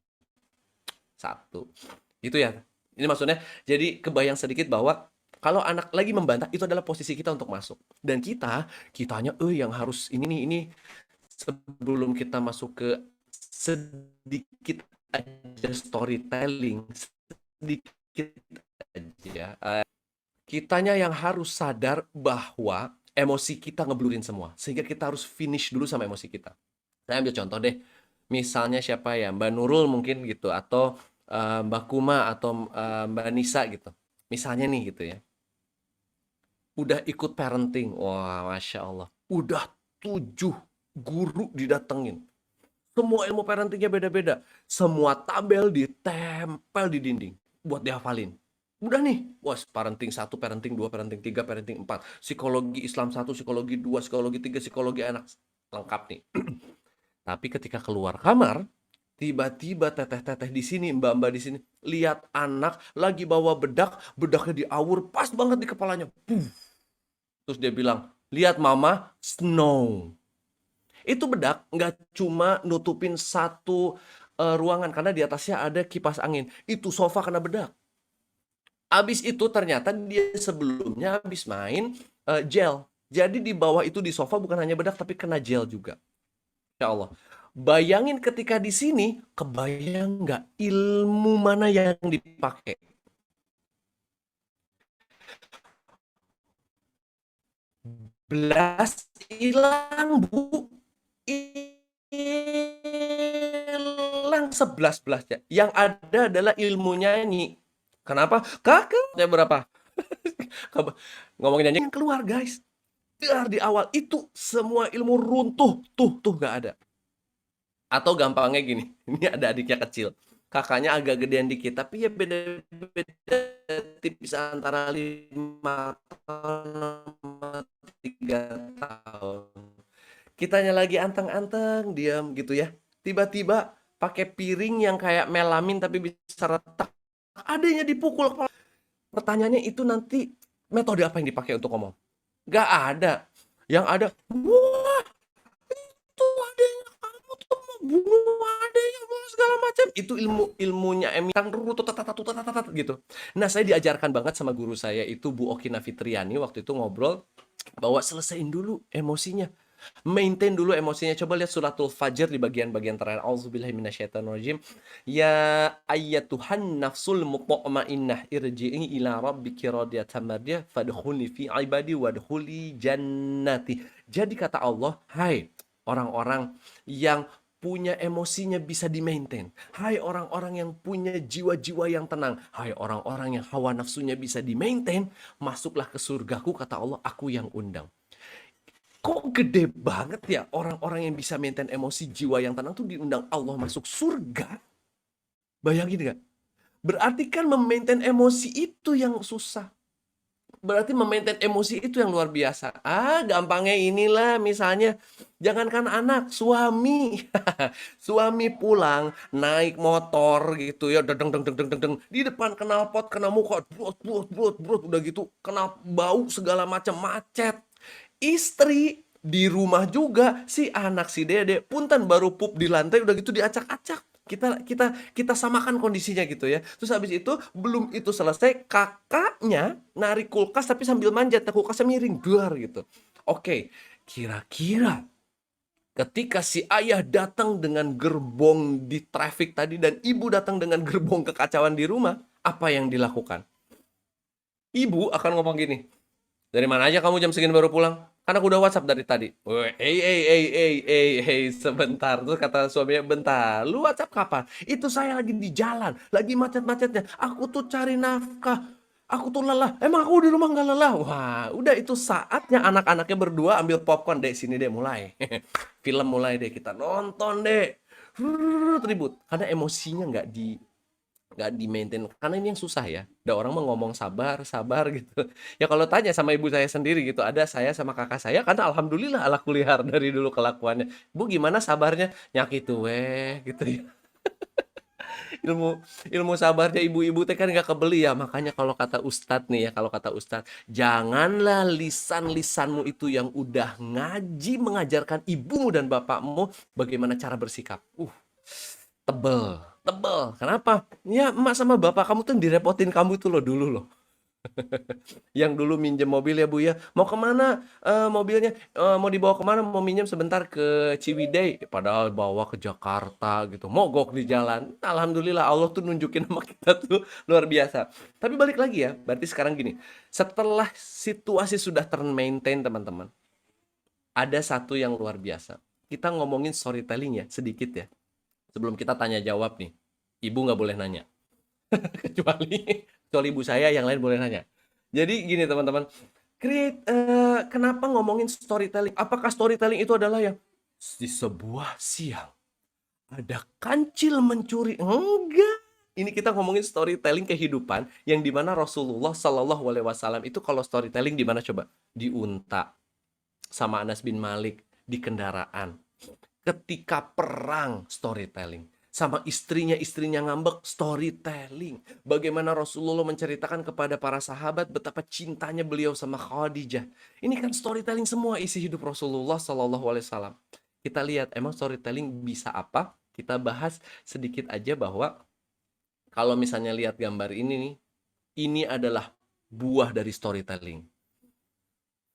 Satu. Itu ya. Ini maksudnya jadi kebayang sedikit bahwa kalau anak lagi membantah itu adalah posisi kita untuk masuk. Dan kitanya yang harus ini nih ini sebelum kita masuk ke sedikit aja storytelling, sedikit aja kitanya yang harus sadar bahwa emosi kita ngeblurin semua. Sehingga kita harus finish dulu sama emosi kita. Saya ambil contoh deh. Misalnya siapa ya? Mbak Nurul mungkin gitu. Atau Mbak Kuma atau Mbak Nisa gitu. Misalnya nih gitu ya. Udah ikut parenting. Wah, Masya Allah. Udah 7 guru didatengin. Semua ilmu parentingnya beda-beda. Semua tabel ditempel di dinding. Buat dihafalin. Udah nih, parenting 1, parenting 2, parenting 3, parenting 4. Psikologi Islam 1, psikologi 2, psikologi 3, psikologi anak. Lengkap nih. Tapi ketika keluar kamar, tiba-tiba teteh-teteh di sini, mbak-mbak di sini, lihat anak lagi bawa bedak, bedaknya diawur, pas banget di kepalanya. Puff. Terus dia bilang, lihat mama, snow. Itu bedak nggak cuma nutupin satu ruangan, karena di atasnya ada kipas angin. Itu sofa kena bedak. Abis itu ternyata dia sebelumnya habis main gel. Jadi di bawah itu di sofa bukan hanya bedak, tapi kena gel juga. Ya Allah. Bayangin ketika di sini, kebayang nggak ilmu mana yang dipakai? Belas hilang, Bu. Hilang 11-belasnya. Yang ada adalah ilmu nyanyi. Kenapa? Kakaknya berapa? Ngomongin nyanyi yang keluar, guys. Di awal itu semua ilmu runtuh. Tuh gak ada. Atau gampangnya gini, ini ada adiknya kecil. Kakaknya agak gedean dikit, tapi ya beda-beda tipis antara 5 tahun sama 3 tahun. Kitanya lagi anteng-anteng, diam gitu ya. Tiba-tiba pakai piring yang kayak melamin tapi bisa retak. Adanya dipukul kepala. Pertanyaannya itu nanti metode apa yang dipakai untuk ngomong? Gak ada. Yang ada, wah itu adanya kamu tuh mau bunuh adanya segala macam. Itu ilmunya Emitang gitu. Nah, saya diajarkan banget sama guru saya itu Bu Okina Fitriani waktu itu ngobrol bahwa selesaiin dulu emosinya. Maintain dulu emosinya. Coba lihat suratul Fajr di bagian-bagian terakhir. Auzubillahi minasyaitonirrajim. Ya ayyatuhan nafsul mutmainnah irji'i ila rabbiki radiyatan mardiyah fadkhuli fi ibadi wadkhuli jannati. Jadi kata Allah, hai orang-orang yang punya emosinya bisa di-maintain. Hai orang-orang yang punya jiwa-jiwa yang tenang. Hai orang-orang yang hawa nafsunya bisa di-maintain. Masuklah ke surgaku, kata Allah, aku yang undang. Kok gede banget ya orang-orang yang bisa maintain emosi jiwa yang tenang tuh diundang Allah masuk surga? Bayangin gak? Berarti kan memaintain emosi itu yang susah. Berarti memaintain emosi itu yang luar biasa. Gampangnya inilah misalnya, jangankan anak, suami. Suami pulang, naik motor gitu ya, deng deng deng deng deng deng. Di depan knalpot, kena muka, brut, udah gitu, kena bau segala macam, macet. Istri di rumah juga, si anak si dede punten baru pup di lantai udah gitu diacak-acak. Kita samakan kondisinya gitu ya. Terus habis itu belum itu selesai, kakaknya narik kulkas tapi sambil manjat, kulkasnya miring duar gitu. Oke, kira-kira ketika si ayah datang dengan gerbong di traffic tadi dan ibu datang dengan gerbong kekacauan di rumah, apa yang dilakukan? Ibu akan ngomong gini, dari mana aja kamu jam segini baru pulang? Kan aku udah WhatsApp dari tadi. Sebentar. Terus kata suaminya, bentar, lu WhatsApp kapan? Itu saya lagi di jalan, lagi macet-macetnya. Aku tuh cari nafkah. Aku tuh lelah. Emang aku di rumah nggak lelah? Wah, udah itu saatnya anak-anaknya berdua ambil popcorn deh, sini deh mulai. Film mulai deh, kita nonton deh. Ribut. Karena emosinya nggak di maintain, karena ini yang susah ya. Ada orang mau ngomong sabar sabar gitu ya. Kalau tanya sama ibu saya sendiri gitu, ada saya sama kakak saya, karena alhamdulillah ala kulihar dari dulu kelakuannya. Bu gimana sabarnya? Nyakitu weh gitu ya. ilmu ilmu sabarnya ibu-ibu teh kan nggak kebeli ya. Makanya kalau kata Ustadz nih ya, kalau kata Ustadz, janganlah lisan-lisanmu itu yang udah ngaji mengajarkan ibumu dan bapakmu bagaimana cara bersikap. Tebel, tebel. Kenapa? Ya emak sama bapak kamu tuh direpotin kamu itu loh dulu loh. Yang dulu minjem mobil ya Bu ya, mau kemana mobilnya? Mau dibawa kemana? Mau minjem sebentar ke Ciwidey, padahal bawa ke Jakarta gitu, mogok di jalan. Alhamdulillah Allah tuh nunjukin sama kita tuh luar biasa. Tapi balik lagi ya, berarti sekarang gini, setelah situasi sudah termaintain teman-teman, ada satu yang luar biasa. Kita ngomongin storytelling ya, sedikit ya. Sebelum kita tanya jawab nih, ibu nggak boleh nanya. kecuali ibu saya, yang lain boleh nanya. Jadi gini teman-teman, kenapa ngomongin storytelling? Apakah storytelling itu adalah yang di sebuah siang ada kancil mencuri? Enggak. Ini kita ngomongin storytelling kehidupan yang dimana Rasulullah Shallallahu Alaihi Wasallam itu kalau storytelling di mana coba? Di unta sama Anas bin Malik di kendaraan. Ketika perang storytelling. Sama istrinya ngambek storytelling. Bagaimana Rasulullah menceritakan kepada para sahabat betapa cintanya beliau sama Khadijah. Ini kan storytelling semua isi hidup Rasulullah Sallallahu Alaihi Wasallam. Kita lihat emang storytelling bisa apa? Kita bahas sedikit aja bahwa kalau misalnya lihat gambar ini nih, ini adalah buah dari storytelling.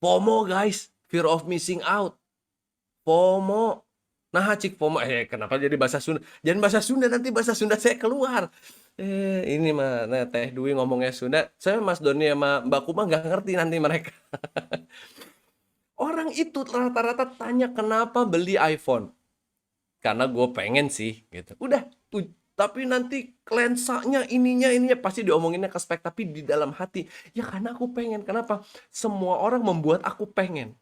FOMO guys, fear of missing out. FOMO. Nah, cik FOMO. Kenapa jadi bahasa Sunda? Jangan bahasa Sunda, nanti bahasa Sunda saya keluar. Ini mah, nah, Teh Dwi ngomongnya Sunda. Saya Mas Doni sama Mbak Kuma nggak ngerti nanti mereka. Orang itu rata-rata tanya kenapa beli iPhone. Karena gue pengen sih, gitu. Udah, tapi nanti lensanya ininya pasti diomonginnya ke spek, tapi di dalam hati ya karena aku pengen. Kenapa? Semua orang membuat aku pengen.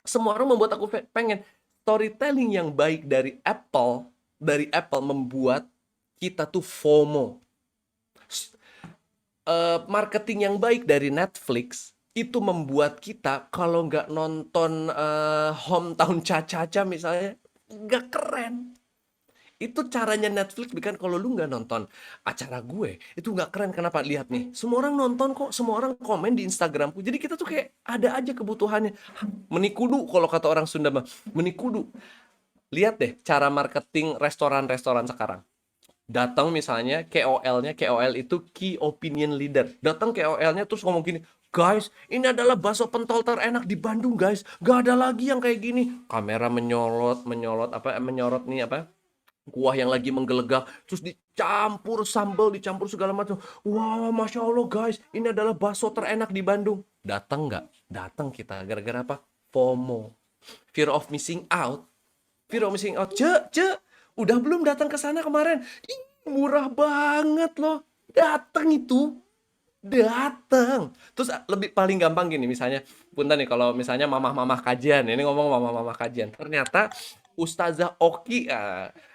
Semua orang membuat aku pengen. Storytelling yang baik dari Apple membuat kita tuh FOMO. Marketing yang baik dari Netflix itu membuat kita kalau nggak nonton Hometown Cha-Cha-Cha misalnya, nggak keren. Itu caranya Netflix bikin kalau lu nggak nonton acara gue, itu nggak keren. Kenapa? Lihat nih, semua orang nonton kok, semua orang komen di Instagramku. Jadi kita tuh kayak ada aja kebutuhannya. Menikudu kalau kata orang Sunda mah, menikudu. Lihat deh cara marketing restoran-restoran sekarang. Datang misalnya KOL-nya, KOL itu Key Opinion Leader. Datang KOL-nya terus ngomong gini, guys, ini adalah bakso pentol terenak di Bandung, guys. Gak ada lagi yang kayak gini. Kamera menyorot nih apa? Kuah yang lagi menggelegak, terus dicampur sambal, dicampur segala macam. Wah, Masya Allah guys, ini adalah bakso terenak di Bandung. Datang nggak? Datang kita. Gara-gara apa? FOMO. Fear of missing out. Fear of missing out. Udah belum datang ke sana kemarin? Ih, murah banget loh. Datang itu. Datang. Terus lebih paling gampang gini, misalnya, punten nih kalau misalnya mamah-mamah kajian, ini ngomong mamah-mamah kajian. Ternyata Ustazah Oki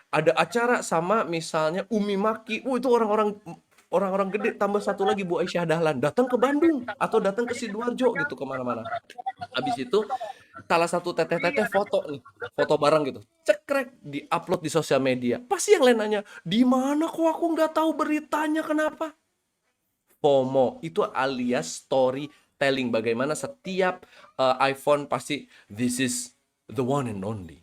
ada acara sama misalnya Umi Maki. Itu orang-orang gede, tambah satu lagi Bu Aisyah Dahlan datang ke Bandung atau datang ke Sidoarjo gitu, kemana-mana. Habis itu salah satu teteh-teteh foto nih, foto bareng gitu, cekrek diupload di sosial media. Pasti yang lain nanya, di mana kok aku nggak tahu beritanya, kenapa? FOMO itu alias storytelling. Bagaimana setiap iPhone pasti this is the one and only,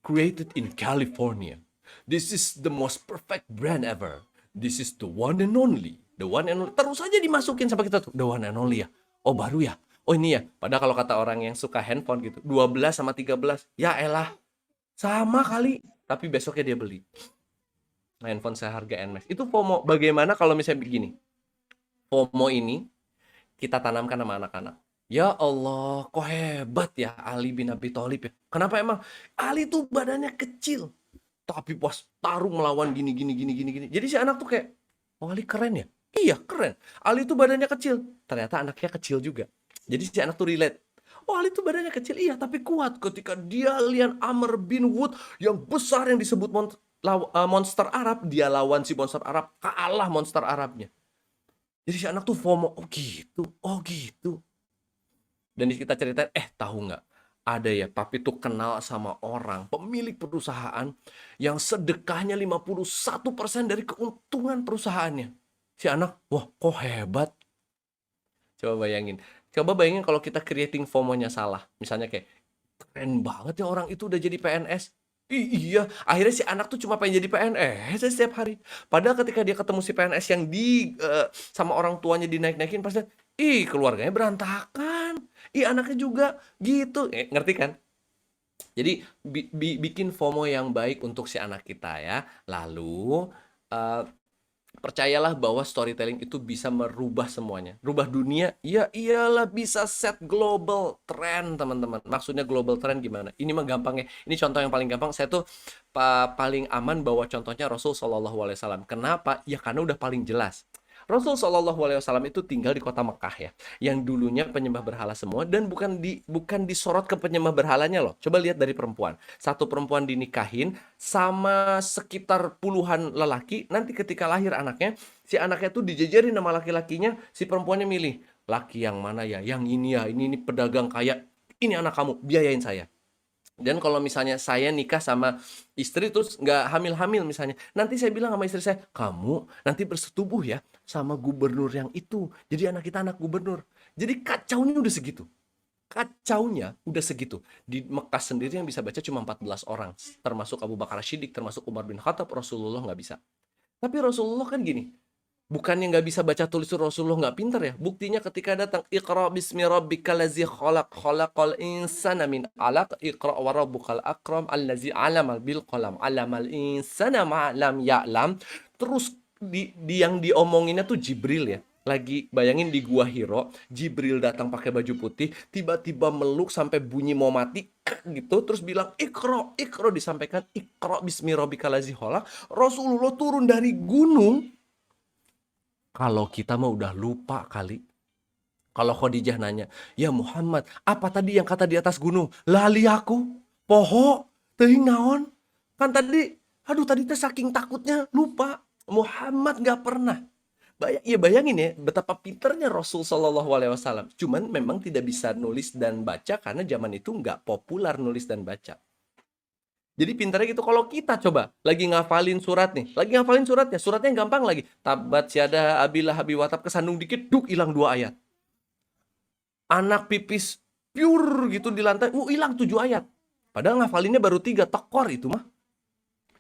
created in California. This is the most perfect brand ever. This is the one and only. The one and only. Terus aja dimasukin sama kita tuh. The one and only ya. Oh baru ya. Oh ini ya. Padahal kalau kata orang yang suka handphone gitu, 12 sama 13. Ya elah. Sama kali. Tapi besoknya dia beli. Handphone seharga NMAX. Itu FOMO. Bagaimana kalau misalnya begini? FOMO ini kita tanamkan sama anak-anak. Ya Allah, kok hebat ya Ali bin Abi Thalib ya. Kenapa emang? Ali tuh badannya kecil, tapi pas tarung melawan gini. Jadi si anak tuh kayak, oh Ali keren ya? Iya keren. Ali tuh badannya kecil, ternyata anaknya kecil juga. Jadi si anak tuh relate. Oh Ali tuh badannya kecil, iya tapi kuat. Ketika dia lihat Amr bin Wood yang besar yang disebut monster Arab, dia lawan si monster Arab, kalah monster Arabnya. Jadi si anak tuh FOMO, oh gitu. Dan kita ceritain, tahu nggak? Ada ya, papi tuh kenal sama orang, pemilik perusahaan yang sedekahnya 51% dari keuntungan perusahaannya. Si anak, wah kok hebat. Coba bayangin. Coba bayangin kalau kita creating FOMO-nya salah. Misalnya kayak, keren banget ya orang itu udah jadi PNS. Iya, akhirnya si anak tuh cuma pengen jadi PNS setiap hari. Padahal ketika dia ketemu si PNS yang sama orang tuanya dinaik-naikin, pasti, ih keluarganya berantakan. Ih anaknya juga gitu. Ngerti kan? Jadi bikin FOMO yang baik untuk si anak kita ya. Lalu eh, percayalah bahwa storytelling itu bisa merubah semuanya. Rubah dunia, ya iyalah bisa set global trend, teman-teman. Maksudnya global trend gimana? Ini mah gampang ya. Ini contoh yang paling gampang. Saya tuh paling aman bawa contohnya Rasul Shallallahu Alaihi Wasallam. Kenapa? Ya karena udah paling jelas. Rasul Shallallahu Alaihi Wasallam itu tinggal di kota Mekah ya, yang dulunya penyembah berhala semua dan bukan disorot ke penyembah berhalanya loh. Coba lihat dari perempuan. Satu perempuan dinikahin sama sekitar puluhan lelaki, nanti ketika lahir anaknya, si anaknya tuh dijejerin sama laki-lakinya, si perempuannya milih, laki yang mana ya? Yang ini ya, ini pedagang kaya, ini anak kamu, biayain saya. Dan kalau misalnya saya nikah sama istri terus nggak hamil-hamil misalnya, nanti saya bilang sama istri saya, kamu nanti bersetubuh ya sama gubernur yang itu. Jadi anak kita anak gubernur. Jadi kacaunya udah segitu. Kacaunya udah segitu. Di Mekah sendiri yang bisa baca cuma 14 orang. Termasuk Abu Bakar Siddiq, termasuk Umar bin Khattab, Rasulullah nggak bisa. Tapi Rasulullah kan gini, bukannya nggak bisa baca tulis Rasulullah nggak pintar ya. Buktinya ketika datang, Iqra bismi rabbikal ladzi khalaq, khalaqal insana min 'alaq, Iqra wa rabbukal akram allazi 'allama bil qalam, 'allamal insana ma lam ya'lam. Terus yang diomonginnya tuh Jibril ya. Lagi bayangin di gua Hiro, Jibril datang pakai baju putih, tiba-tiba meluk sampai bunyi mau mati gitu, terus bilang Iqra, Iqra, disampaikan Iqra bismi rabbikal ladzi khalaq. Rasulullah turun dari gunung. Kalau kita mah udah lupa kali. Kalau Khadijah nanya, ya Muhammad, apa tadi yang kata di atas gunung? Lali aku, poho, teuing naon. Kan tadi, aduh tadi teh saking takutnya lupa. Muhammad nggak pernah. Ya bayangin ya, betapa pinternya Rasul Shallallahu Alaihi Wasallam. Cuman memang tidak bisa nulis dan baca karena zaman itu nggak populer nulis dan baca. Jadi pintarnya gitu. Kalau kita coba lagi ngafalin surat nih, lagi ngafalin suratnya, suratnya yang gampang lagi. Tabat syada abilah habi watap, kesandung dikit, duk hilang 2 ayat. Anak pipis pure gitu di lantai, hilang 7 ayat. Padahal ngafalinnya baru 3, tekor itu mah.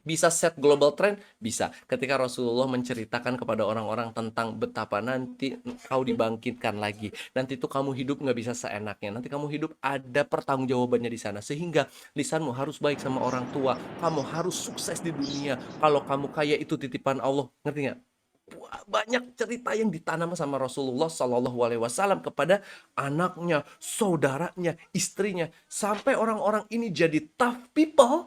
Bisa set global trend? Bisa. Ketika Rasulullah menceritakan kepada orang-orang tentang betapa nanti kau dibangkitkan lagi. Nanti tuh kamu hidup nggak bisa seenaknya. Nanti kamu hidup ada pertanggungjawabannya di sana. Sehingga lisanmu harus baik sama orang tua. Kamu harus sukses di dunia. Kalau kamu kaya itu titipan Allah. Ngerti nggak? Banyak cerita yang ditanam sama Rasulullah Shallallahu Alaihi Wasallam kepada anaknya, saudaranya, istrinya. Sampai orang-orang ini jadi tough people.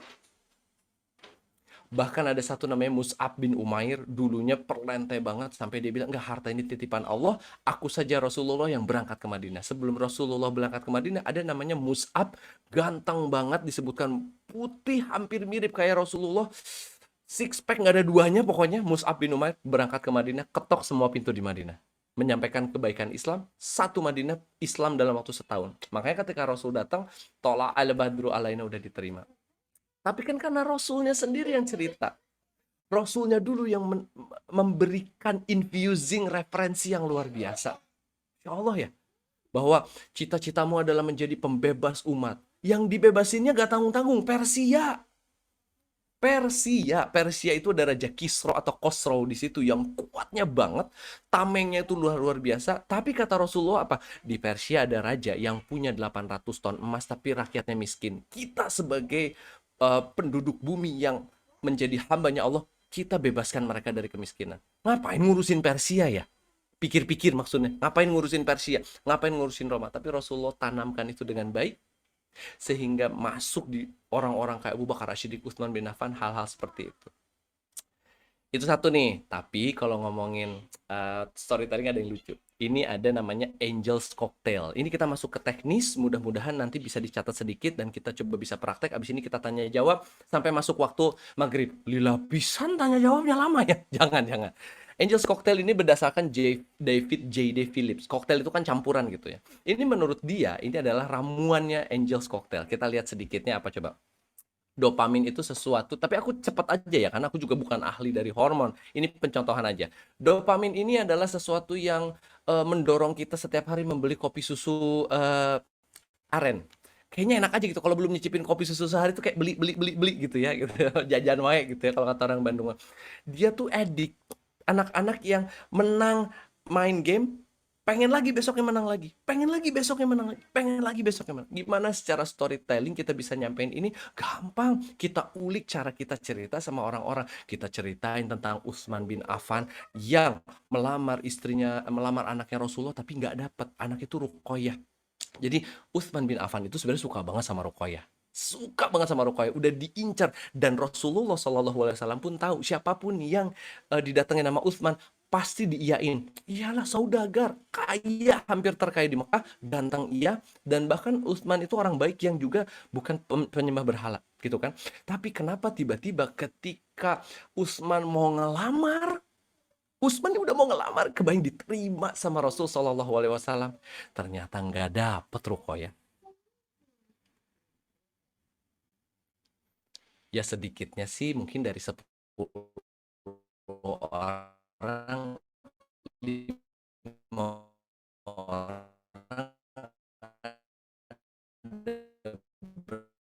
Bahkan ada satu namanya Mus'ab bin Umair, dulunya perlentai banget sampai dia bilang, enggak, harta ini titipan Allah, aku saja Rasulullah yang berangkat ke Madinah. Sebelum Rasulullah berangkat ke Madinah, ada namanya Mus'ab, ganteng banget, disebutkan putih, hampir mirip kayak Rasulullah, six pack nggak ada duanya pokoknya. Mus'ab bin Umair berangkat ke Madinah, ketok semua pintu di Madinah. Menyampaikan kebaikan Islam, satu Madinah Islam dalam waktu setahun. Makanya ketika Rasul datang, tola al-badru alaina udah diterima. Tapi kan karena Rasulnya sendiri yang cerita. Rasulnya dulu yang memberikan infusing referensi yang luar biasa. Ya Allah ya. Bahwa cita-citamu adalah menjadi pembebas umat. Yang dibebasinnya gak tanggung-tanggung. Persia. Persia itu ada Raja Kisro atau Khosrow di situ yang kuatnya banget, tamengnya itu luar biasa. Tapi kata Rasulullah apa? Di Persia ada raja yang punya 800 ton emas tapi rakyatnya miskin. Kita sebagai penduduk bumi yang menjadi hambanya Allah, kita bebaskan mereka dari kemiskinan. Ngapain ngurusin Persia ya? Pikir-pikir maksudnya, ngapain ngurusin Persia? Ngapain ngurusin Roma? Tapi Rasulullah tanamkan itu dengan baik, sehingga masuk di orang-orang kayak Abu Bakar Siddiq, Utsman bin Affan, hal-hal seperti itu. Itu satu nih. Tapi kalau ngomongin storytelling ada yang lucu. Ini ada namanya Angel's Cocktail. Ini kita masuk ke teknis, mudah-mudahan nanti bisa dicatat sedikit dan kita coba bisa praktek. Abis ini kita tanya jawab sampai masuk waktu maghrib. Lila pisan tanya jawabnya lama ya? Jangan. Angel's Cocktail ini berdasarkan David J.D. Phillips. Cocktail itu kan campuran gitu ya. Ini menurut dia, ini adalah ramuannya Angel's Cocktail. Kita lihat sedikitnya apa coba. Dopamin itu sesuatu, tapi aku cepat aja ya, karena aku juga bukan ahli dari hormon. Ini pencontohan aja. Dopamin ini adalah sesuatu yang mendorong kita setiap hari membeli kopi susu aren. Kayaknya enak aja gitu kalau belum nyicipin kopi susu sehari tuh kayak beli gitu ya gitu. Jajan wae gitu ya kalau kata orang Bandung. Dia tuh edik. Anak-anak yang menang main game pengen lagi besoknya menang lagi, pengen lagi besoknya menang lagi, pengen lagi besoknya menang. Gimana secara storytelling kita bisa nyampein ini? Gampang. Kita ulik cara kita cerita sama orang-orang. Kita ceritain tentang Utsman bin Affan yang melamar istrinya, melamar anaknya Rasulullah tapi nggak dapet. Anak itu Ruqayyah. Jadi Utsman bin Affan itu sebenarnya suka banget sama Ruqayyah. Suka banget sama Ruqayyah, udah diincar, dan Rasulullah SAW pun tahu siapapun yang didatengin nama Utsman pasti diiyain. Iyalah saudagar, kaya, hampir terkaya di Mekah, ganteng iya, dan bahkan Utsman itu orang baik yang juga bukan penyembah berhala, gitu kan. Tapi kenapa tiba-tiba ketika Utsman mau ngelamar, Utsman udah mau ngelamar, kebayang diterima sama Rasul SAW. Ternyata nggak dapet Ruqayyah. Ya sedikitnya sih mungkin dari 10 orang, 5 orang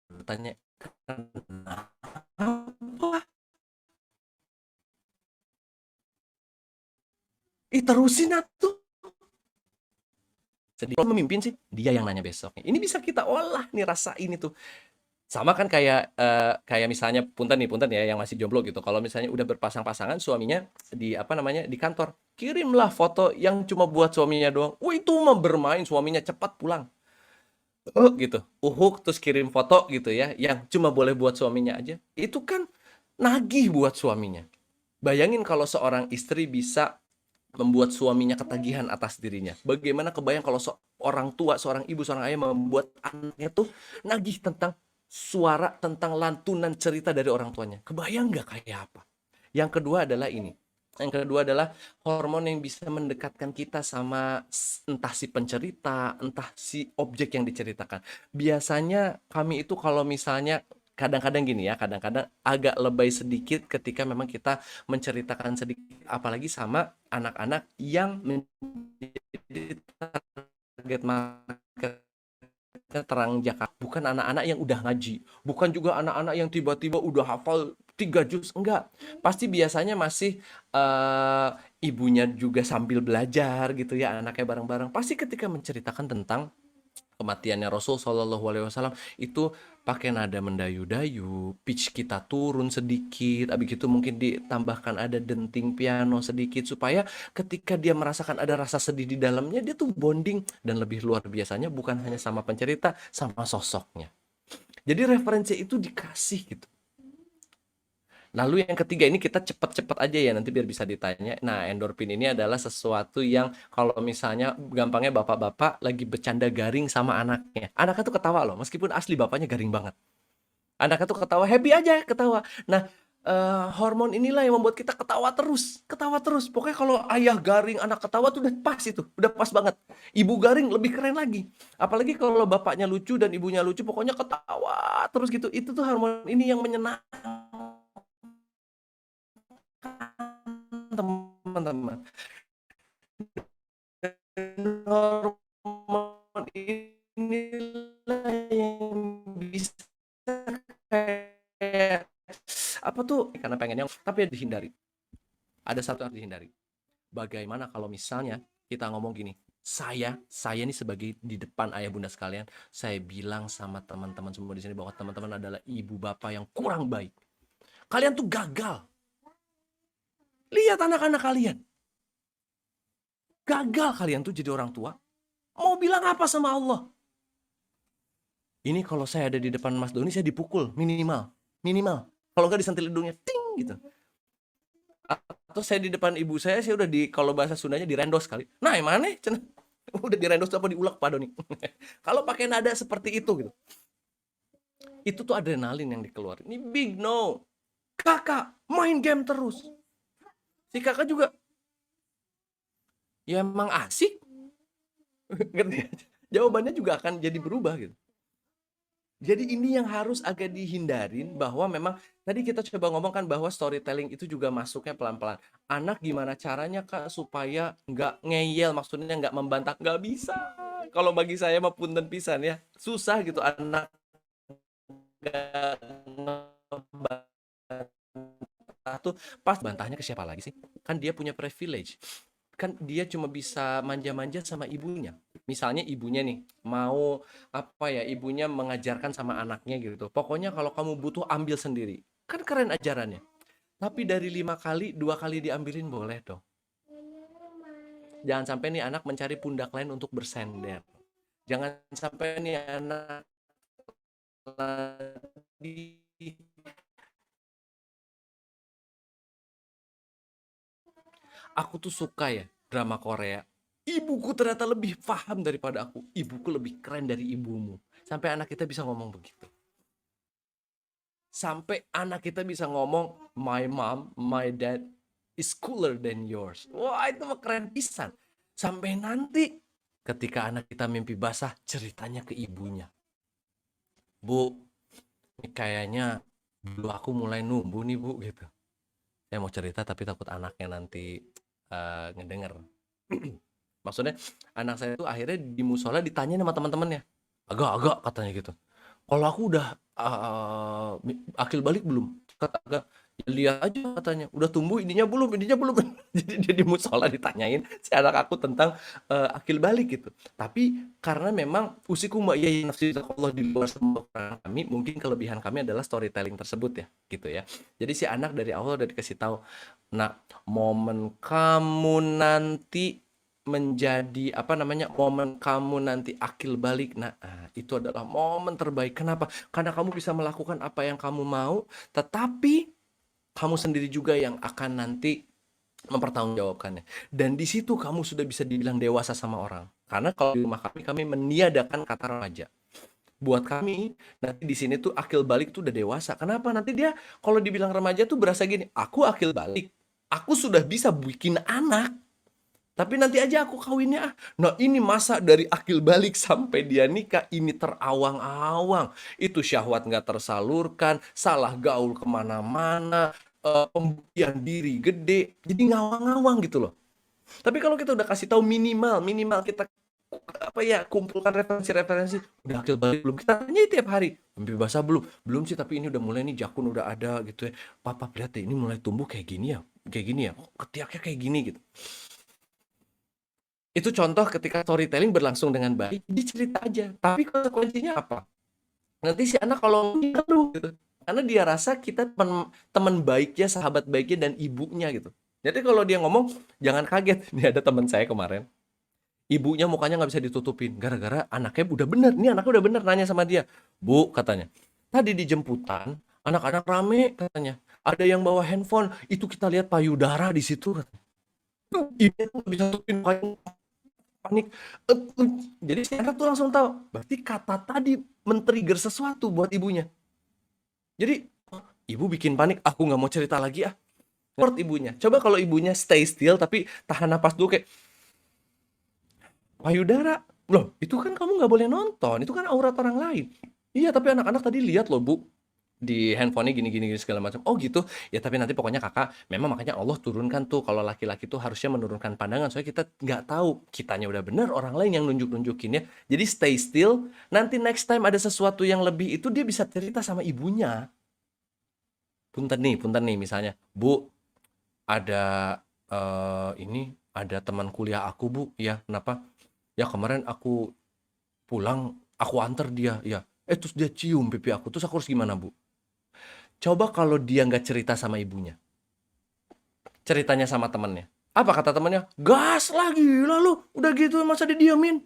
bertanya, "Kenapa?" Terusin atuh. Sedih. Kalau memimpin sih, dia yang nanya besoknya. Ini bisa kita olah nih, rasain itu. Sama kan kayak kayak misalnya punten ya yang masih jomblo gitu. Kalau misalnya udah berpasang-pasangan suaminya di apa namanya di kantor, kirimlah foto yang cuma buat suaminya doang. Wah itu mah bermain, suaminya cepat pulang. Gitu. Uhuk terus kirim foto gitu ya yang cuma boleh buat suaminya aja. Itu kan nagih buat suaminya. Bayangin kalau seorang istri bisa membuat suaminya ketagihan atas dirinya. Bagaimana kebayang kalau seorang tua, seorang ibu, seorang ayah membuat anaknya tuh nagih tentang suara, tentang lantunan cerita dari orang tuanya. Kebayang nggak kayak apa? Yang kedua adalah ini. Yang kedua adalah hormon yang bisa mendekatkan kita sama entah si pencerita, entah si objek yang diceritakan. Biasanya kami itu kalau misalnya kadang-kadang gini ya, kadang-kadang agak lebay sedikit ketika memang kita menceritakan sedikit, apalagi sama anak-anak yang menjadi target market terang Jakarta, bukan anak-anak yang udah ngaji, bukan juga anak-anak yang tiba-tiba udah hafal 3 juz, enggak. Pasti biasanya masih ibunya juga sambil belajar gitu ya, anaknya bareng-bareng. Pasti ketika menceritakan tentang kematiannya Rasul Shallallahu Alaihi Wasallam itu pakai nada mendayu-dayu, pitch kita turun sedikit, abis itu mungkin ditambahkan ada denting piano sedikit supaya ketika dia merasakan ada rasa sedih di dalamnya dia tuh bonding, dan lebih luar biasanya bukan hanya sama pencerita, sama sosoknya. Jadi referensi itu dikasih gitu. Lalu yang ketiga ini kita cepet-cepet aja ya nanti biar bisa ditanya. Nah, endorfin ini adalah sesuatu yang kalau misalnya gampangnya bapak-bapak lagi bercanda garing sama anaknya. Anaknya tuh ketawa loh, meskipun asli bapaknya garing banget. Anaknya tuh ketawa, happy aja ketawa. Nah, hormon inilah yang membuat kita ketawa terus, ketawa terus. Pokoknya kalau ayah garing, anak ketawa tuh udah pas itu, udah pas banget. Ibu garing lebih keren lagi. Apalagi kalau bapaknya lucu dan ibunya lucu, pokoknya ketawa terus gitu. Itu tuh hormon ini yang menyenangkan teman-teman. Hormon inilah yang bisa kayak apa tuh, karena pengennya tapi dihindari. Ada satu yang dihindari. Bagaimana kalau misalnya kita ngomong gini, saya nih sebagai di depan ayah bunda sekalian, saya bilang sama teman-teman semua di sini bahwa teman-teman adalah ibu bapak yang kurang baik. Kalian tuh gagal. Lihat anak-anak kalian. Gagal kalian tuh jadi orang tua. Mau bilang apa sama Allah? Ini kalau saya ada di depan Mas Doni, saya dipukul minimal. Minimal. Kalau nggak disentil hidungnya, ting gitu. Atau saya di depan ibu saya udah kalau bahasa Sundanya direndos kali. Nah, yang mana? Udah direndos apa diulek Pak Doni? Kalau pakai nada seperti itu gitu. Itu tuh adrenalin yang dikeluarin. Ini big no. Kakak main game terus. Si kakak juga ya emang asik. Ngerti nggak? Jawabannya juga akan jadi berubah gitu. Jadi ini yang harus agak dihindarin bahwa memang tadi kita coba ngomong kan bahwa storytelling itu juga masuknya pelan-pelan. Anak gimana caranya Kak supaya nggak ngeyel, maksudnya nggak membantah, nggak bisa. Kalau bagi saya mah punten pisan ya, susah gitu anak nggak ngebantah tuh pas bantahnya ke siapa lagi sih? Kan dia punya privilege. Kan dia cuma bisa manja-manja sama ibunya. Misalnya ibunya nih mau apa ya, ibunya mengajarkan sama anaknya gitu. Pokoknya kalau kamu butuh ambil sendiri. Kan keren ajarannya. Tapi dari 5 kali, 2 kali diambilin boleh dong. Jangan sampai nih anak mencari pundak lain untuk bersender. Jangan sampai nih anak lagi. Aku tuh suka ya drama Korea. Ibuku ternyata lebih paham daripada aku. Ibuku lebih keren dari ibumu. Sampai anak kita bisa ngomong begitu. Sampai anak kita bisa ngomong, my mom, my dad is cooler than yours. Wah, itu mah keren pisan. Sampai nanti ketika anak kita mimpi basah, ceritanya ke ibunya. Bu, ini kayaknya bulu aku mulai numbuh nih bu, gitu. Saya mau cerita tapi takut anaknya nanti ngedenger. Maksudnya anak saya tuh akhirnya di musola ditanya sama teman-temannya. Agak-agak katanya gitu. Kalau aku udah akil balik belum? Kata agak, ya lihat aja katanya. Udah tumbuh ininya belum, ininya belum. Jadi dia di musola ditanyain si anak aku tentang akil balik gitu. Tapi karena memang usiku mbak ya nafsi Allah di luar semua kami, mungkin kelebihan kami adalah storytelling tersebut ya, gitu ya. Jadi si anak dari awal udah dikasih tahu, nah momen kamu nanti menjadi apa namanya momen kamu nanti akil balik, nah itu adalah momen terbaik. Kenapa? Karena kamu bisa melakukan apa yang kamu mau, tetapi kamu sendiri juga yang akan nanti mempertanggungjawabkannya. Dan di situ kamu sudah bisa dibilang dewasa sama orang. Karena kalau di rumah kami meniadakan kata remaja. Buat kami nanti di sini tuh akil balik tuh udah dewasa. Kenapa? Nanti dia kalau dibilang remaja tuh berasa gini, aku akil balik, aku sudah bisa bikin anak. Tapi nanti aja aku kawinnya ah. Nah ini masa dari akil balik sampai dia nikah ini terawang-awang. Itu syahwat nggak tersalurkan, salah gaul kemana-mana, pembuktian diri gede. Jadi ngawang-ngawang gitu loh. Tapi kalau kita udah kasih tahu minimal kita apa ya kumpulkan referensi-referensi. Udah akil balik belum? Kita tanya tiap hari. Mimpi basah belum? Belum sih tapi ini udah mulai nih jakun udah ada gitu ya. Papa lihat deh ini mulai tumbuh kayak gini ya. Kayak gini ya. Ketiaknya kayak gini gitu. Itu contoh ketika storytelling berlangsung dengan baik, dicerita aja. Tapi konsekuensinya apa? Nanti si anak kalau aduh gitu. Karena dia rasa kita teman baiknya, sahabat baiknya dan ibunya gitu. Jadi kalau dia ngomong, jangan kaget. Nih ada teman saya kemarin, ibunya mukanya nggak bisa ditutupin. Gara-gara anaknya udah bener. Ini anaknya udah bener nanya sama dia. Bu, katanya. Tadi di jemputan, anak-anak rame katanya. Ada yang bawa handphone, itu kita lihat payudara di situ. Katanya. Ibu tuh bisa tutupin panik. Jadi si anak tuh langsung tahu. Berarti kata tadi men-trigger sesuatu buat ibunya. Jadi ibu bikin panik, aku nggak mau cerita lagi ah. Support ibunya. Coba kalau ibunya stay still tapi tahan napas dulu kayak payudara. Loh, itu kan kamu nggak boleh nonton. Itu kan aurat orang lain. Iya, tapi anak-anak tadi lihat loh, Bu. Di handphonenya gini segala macam. Oh gitu. Ya tapi nanti pokoknya kakak, memang makanya Allah turunkan tuh kalau laki-laki tuh harusnya menurunkan pandangan. Soalnya kita nggak tahu kitanya udah bener, orang lain yang nunjuk-nunjukin ya. Jadi stay still. Nanti next time ada sesuatu yang lebih itu dia bisa cerita sama ibunya. Punten nih misalnya. Bu, ada ini ada teman kuliah aku bu, ya kenapa? Ya kemarin aku pulang, aku antar dia, ya. Terus dia cium pipi aku, terus aku harus gimana bu? Coba kalau dia nggak cerita sama ibunya, ceritanya sama temennya. Apa kata temennya? Gas lagi, lalu udah gitu masa didiamin.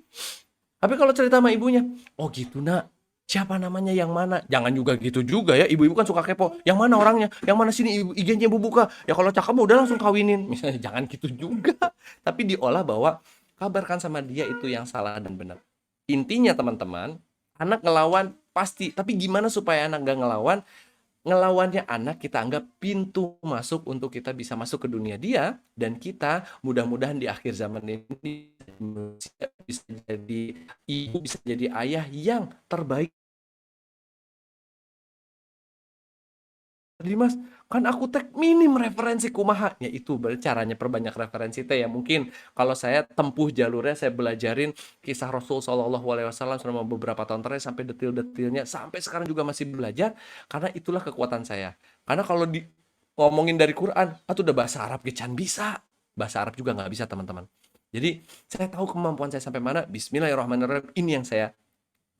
Tapi kalau cerita sama ibunya, oh gitu nak, siapa namanya yang mana? Jangan juga gitu juga ya, ibu-ibu kan suka kepo. Yang mana orangnya? Yang mana sini IG-nya ibu buka? Ya kalau cakep udah langsung kawinin. Misalnya jangan gitu juga. Tapi diolah bahwa kabarkan sama dia itu yang salah dan benar. Intinya teman-teman, anak ngelawan pasti. Tapi gimana supaya anak gak ngelawan? Ngelawannya anak kita anggap pintu masuk untuk kita bisa masuk ke dunia dia, dan kita mudah-mudahan di akhir zaman ini bisa jadi ibu, bisa jadi ayah yang terbaik. Dimas, kan aku tek minim referensi kumaha. Ya itu berarti caranya perbanyak referensi teh ya. Mungkin kalau saya tempuh jalurnya, saya belajarin kisah Rasul Shallallahu Alaihi Wasallam selama beberapa tahun terakhir sampai detil-detilnya, sampai sekarang juga masih belajar, karena itulah kekuatan saya. Karena kalau di ngomongin dari Quran, atau udah bahasa Arab gecan bisa, bahasa Arab juga nggak bisa teman-teman. Jadi saya tahu kemampuan saya sampai mana. Bismillahirrahmanirrahim. Ini yang saya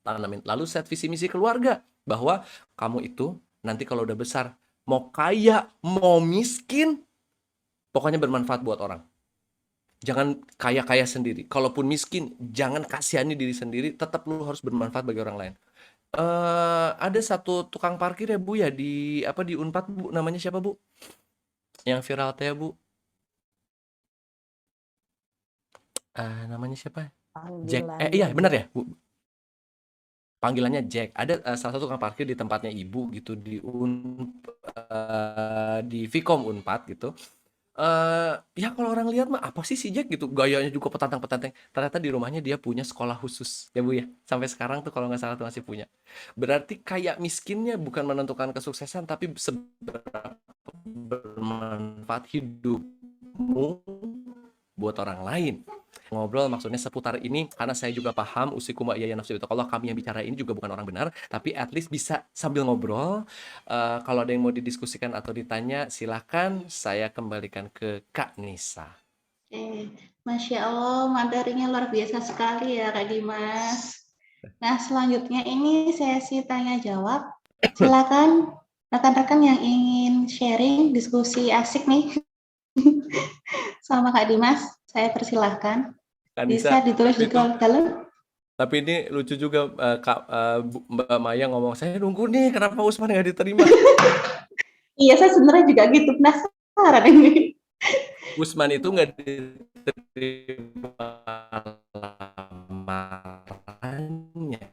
tanamin. Lalu set visi misi keluarga bahwa kamu itu nanti kalau udah besar, mau kaya, mau miskin, pokoknya bermanfaat buat orang. Jangan kaya-kaya sendiri. Kalaupun miskin, jangan kasihani diri sendiri, tetap lu harus bermanfaat bagi orang lain. Ada satu tukang parkir ya Bu ya di apa di Unpad Bu, namanya siapa Bu? Yang viral teh Bu. Namanya siapa? Jack. Iya Panggilannya benar ya Jack. Bu. Panggilannya Jack. Ada salah satu tukang parkir di tempatnya Ibu gitu di Vkom Unpad gitu. Ya kalau orang lihat mah apa sih si Jack gitu, gayanya juga petantang-petantang. Ternyata di rumahnya dia punya sekolah khusus ya Bu ya. Sampai sekarang tuh kalau nggak salah tuh masih punya. Berarti kayak miskinnya bukan menentukan kesuksesan, tapi seberapa bermanfaat hidupmu buat orang lain. Ngobrol maksudnya seputar ini karena saya juga paham usikum wa iyaya nafsu. Kalau kami yang bicara ini juga bukan orang benar, tapi at least bisa sambil ngobrol. Kalau ada yang mau didiskusikan atau ditanya, silakan saya kembalikan ke Kak Nisa. Masya Allah, materinya luar biasa sekali ya Kak Dimas. Nah, selanjutnya ini sesi tanya jawab. Silakan rekan-rekan yang ingin sharing, diskusi asik nih sama Kak Dimas, saya persilahkan. Kak Bisa Nisa, ditulis di itu kolom dalam. tapi ini lucu juga Mbak Maya ngomong, saya nunggu nih kenapa Usman nggak diterima. Iya, saya sebenarnya juga gitu, penasaran ini. Usman itu nggak diterima lamarannya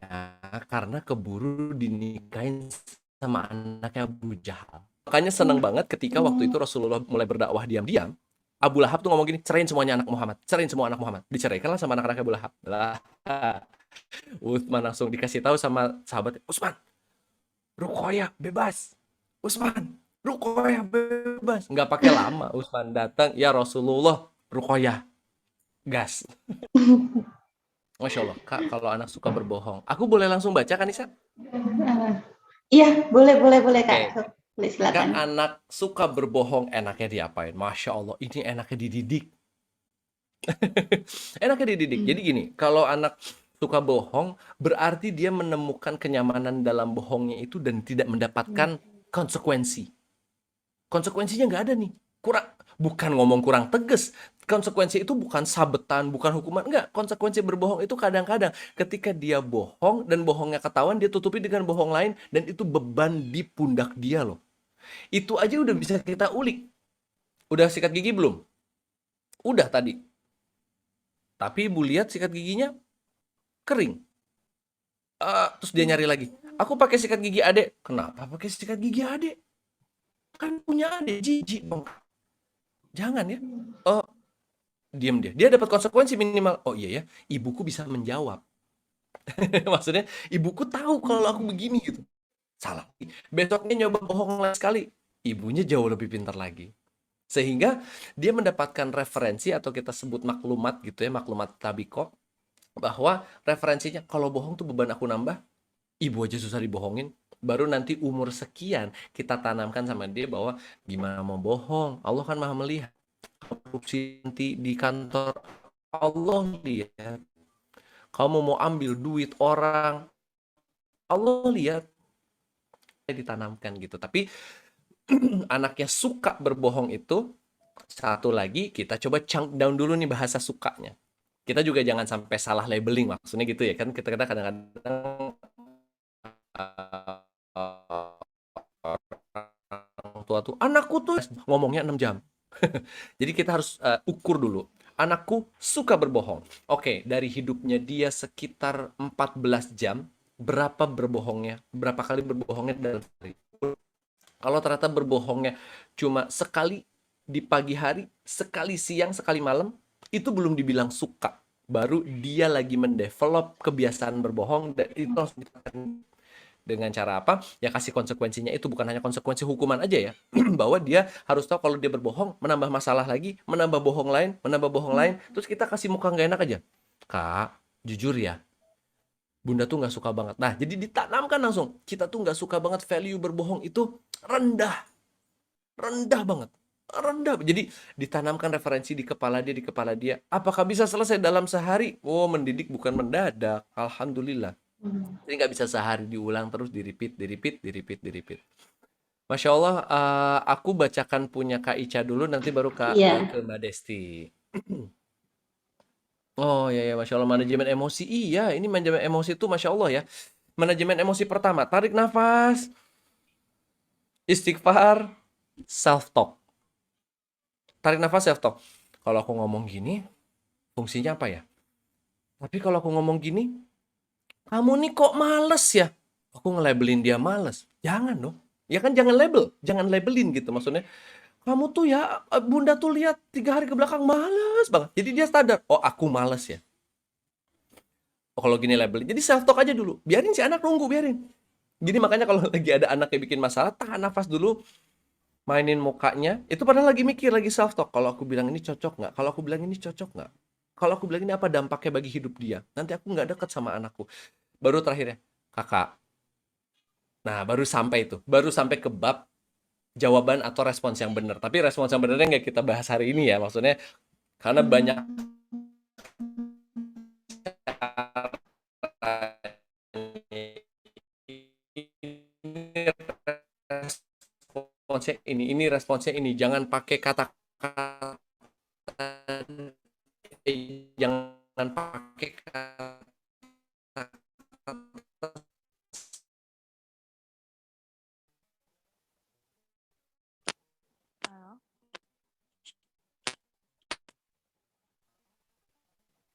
karena keburu dinikahin sama anaknya Abu Jahal. Makanya seneng banget ketika waktu itu Rasulullah mulai berdakwah diam-diam. Abu Lahab tuh ngomong gini, cerain semuanya anak Muhammad, cerain semua anak Muhammad. Diceraikanlah sama anak-anak Abu Lahab. Lah, Utsman langsung dikasih tahu sama sahabat, Utsman, Ruqayyah bebas. Utsman, Ruqayyah bebas. Nggak pakai lama, Utsman datang, ya Rasulullah, Ruqayyah gas. Masya Allah, Kak, kalau anak suka berbohong, aku boleh langsung baca kan, Nisa? Iya, boleh Kak. Oke. Boleh, Kak, silakan. anak suka berbohong, enaknya diapain? Masya Allah, ini enaknya dididik. Enaknya dididik. Jadi gini, kalau anak suka bohong, berarti dia menemukan kenyamanan dalam bohongnya itu dan tidak mendapatkan konsekuensi. Konsekuensinya nggak ada nih. Bukan ngomong kurang tegas. Konsekuensi itu bukan sabetan, bukan hukuman. Enggak, konsekuensi berbohong itu kadang-kadang ketika dia bohong dan bohongnya ketahuan, dia tutupi dengan bohong lain dan itu beban di pundak dia loh. Itu aja udah bisa kita ulik. Udah sikat gigi belum? Udah tadi. Tapi ibu lihat sikat giginya kering. Terus dia nyari lagi. Aku pakai sikat gigi adek. Kenapa pakai sikat gigi adek? Kan punya adek, jijik dong. Jangan ya. Diam dia. Dia dapat konsekuensi minimal. Oh iya ya, ibuku bisa menjawab. Maksudnya, ibuku tahu kalau aku begini gitu. Salah. Besoknya nyoba bohong lagi sekali. Ibunya jauh lebih pintar lagi. Sehingga dia mendapatkan referensi atau kita sebut maklumat gitu ya, maklumat tabiko, bahwa referensinya kalau bohong tuh beban aku nambah, ibu aja susah dibohongin, baru nanti umur sekian kita tanamkan sama dia bahwa gimana mau bohong, Allah kan maha melihat. Korupsi nanti di kantor, Allah lihat. Kamu mau ambil duit orang, Allah lihat. Ditanamkan gitu. Tapi anaknya suka berbohong itu, satu lagi kita coba chunk down dulu nih bahasa sukanya. Kita juga jangan sampai salah labeling, maksudnya gitu ya kan, kita kadang-kadang orang tua tuh, anakku tuh ngomongnya 6 jam. Jadi kita harus ukur dulu. Anakku suka berbohong. Oke, dari hidupnya dia sekitar 14 jam, berapa berbohongnya? Berapa kali berbohongnya dalam hari? Kalau ternyata berbohongnya cuma sekali di pagi hari, sekali siang, sekali malam, itu belum dibilang suka. Baru dia lagi mendevelop kebiasaan berbohong dan itu langsung ditekan dengan cara apa? Ya kasih konsekuensinya itu bukan hanya konsekuensi hukuman aja ya. Bahwa dia harus tahu kalau dia berbohong menambah masalah lagi, menambah bohong lain, menambah bohong lain. Terus kita kasih muka nggak enak aja. Kak, jujur ya, Bunda tuh nggak suka banget. Nah, jadi ditanamkan langsung. Kita tuh nggak suka banget, value berbohong itu rendah. Rendah banget. Rendah. Jadi ditanamkan referensi di kepala dia. Apakah bisa selesai dalam sehari? Oh, mendidik bukan mendadak. Alhamdulillah. Jadi nggak bisa sehari, diulang terus, di repeat. Masya Allah, aku bacakan punya Kak Ica dulu, nanti baru Iya. ke Mbak Desti. Oh ya ya, Masya Allah, manajemen emosi. Iya, ini manajemen emosi itu Masya Allah ya. Manajemen emosi pertama, tarik nafas, istighfar, self-talk. Tarik nafas, self-talk. Kalau aku ngomong gini, fungsinya apa ya? Tapi kalau aku ngomong gini, kamu nih kok males ya? Aku nge-labelin dia males. Jangan dong. Ya kan jangan label, jangan labelin gitu maksudnya. Kamu tuh ya, Bunda tuh lihat 3 hari ke belakang males banget. Jadi dia sadar, oh aku males ya. Oh kalau gini labelin. Jadi self talk aja dulu. Biarin si anak nunggu, biarin. Jadi makanya kalau lagi ada anak yang bikin masalah, tahan nafas dulu, mainin mukanya. Itu padahal lagi mikir, lagi self talk. Kalau aku bilang ini cocok nggak? Kalau aku bilang ini cocok nggak? Kalau aku bilang ini apa dampaknya bagi hidup dia? Nanti aku nggak deket sama anakku. Baru terakhirnya, kakak. Nah, baru sampai itu. Baru sampai ke bab jawaban atau respons yang benar. Tapi respons yang benernya nggak kita bahas hari ini ya. Maksudnya karena banyak responsnya ini responsnya ini. Jangan pakai kata-kata, jangan pakai kata. Halo.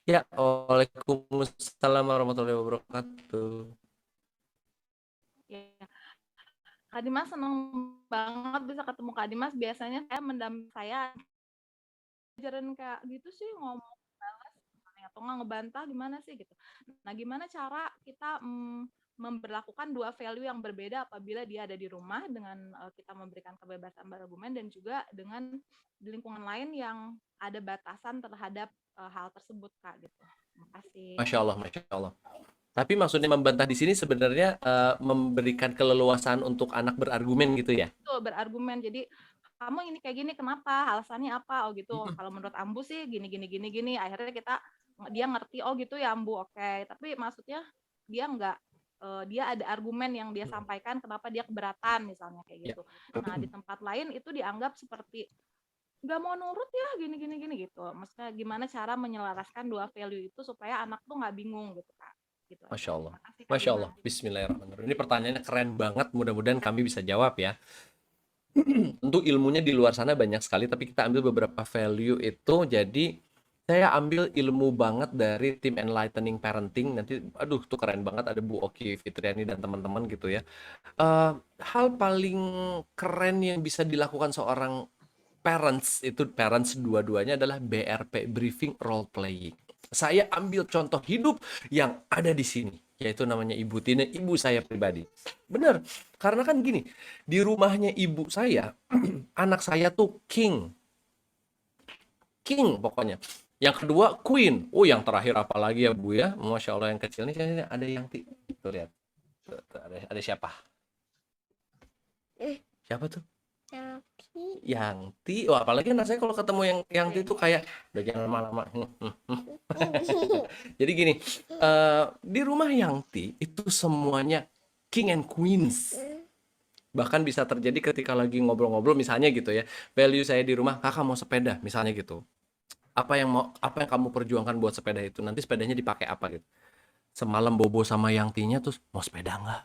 Ya, waalaikumsalam warahmatullahi wabarakatuh. Ya, Kak Dimas senang banget bisa ketemu Kak Dimas. Biasanya saya mendampingi saya ajaran kayak gitu sih, ngomong balas atau nggak ngebantah gimana sih gitu. Nah, gimana cara kita memberlakukan dua value yang berbeda apabila dia ada di rumah dengan kita memberikan kebebasan berargumen dan juga dengan di lingkungan lain yang ada batasan terhadap hal tersebut, Kak, gitu. Terima kasih. Masya Allah, Masya Allah. Tapi maksudnya membantah di sini sebenarnya memberikan keleluasaan untuk anak berargumen gitu ya? Tuh berargumen. Jadi kamu ini kayak gini kenapa? Alasannya apa? Oh gitu. Kalau menurut Ambu sih gini gini gini gini. Akhirnya dia ngerti oh gitu ya Ambu. Oke. Tapi maksudnya dia nggak dia ada argumen yang dia sampaikan kenapa dia keberatan misalnya kayak Ya. gitu. Nah, di tempat lain itu dianggap seperti nggak mau nurut ya gini gini gini gitu. Maksudnya gimana cara menyelaraskan dua value itu supaya anak tuh nggak bingung gitu, Kak. Gitu Masya aja. Allah. Terima kasih Kak Masya Allah. Dimas. Bismillahirrahmanirrahim. Ini pertanyaannya keren banget. Mudah-mudahan kami bisa jawab ya. Tentu ilmunya di luar sana banyak sekali, tapi kita ambil beberapa value itu. Jadi saya ambil ilmu banget dari tim Enlightening Parenting. Nanti, aduh, tuh keren banget. Ada Bu Oki Fitriani dan teman-teman gitu ya. Hal paling keren yang bisa dilakukan seorang parents dua-duanya adalah BRP, briefing role playing. Saya ambil contoh hidup yang ada di sini, yaitu namanya Ibu Tina, ibu saya pribadi. Bener, karena kan gini, di rumahnya ibu saya, anak saya tuh king, king pokoknya. Yang kedua queen. Oh, yang terakhir apalagi ya Bu ya? Masya Allah, yang kecil ini ada yang tuh lihat, tuh, ada siapa? Siapa tuh? Yangti. Wah, apalagi anak saya kalau ketemu yang Yangti itu kayak udah jangan lama-lama. Jadi gini, di rumah Yangti itu semuanya king and queens. Bahkan bisa terjadi ketika lagi ngobrol-ngobrol misalnya gitu ya. Value saya di rumah, kakak mau sepeda misalnya gitu. Apa yang kamu perjuangkan buat sepeda itu? Nanti sepedanya dipakai apa gitu. Semalam bobo sama Yangtinya terus mau sepeda nggak?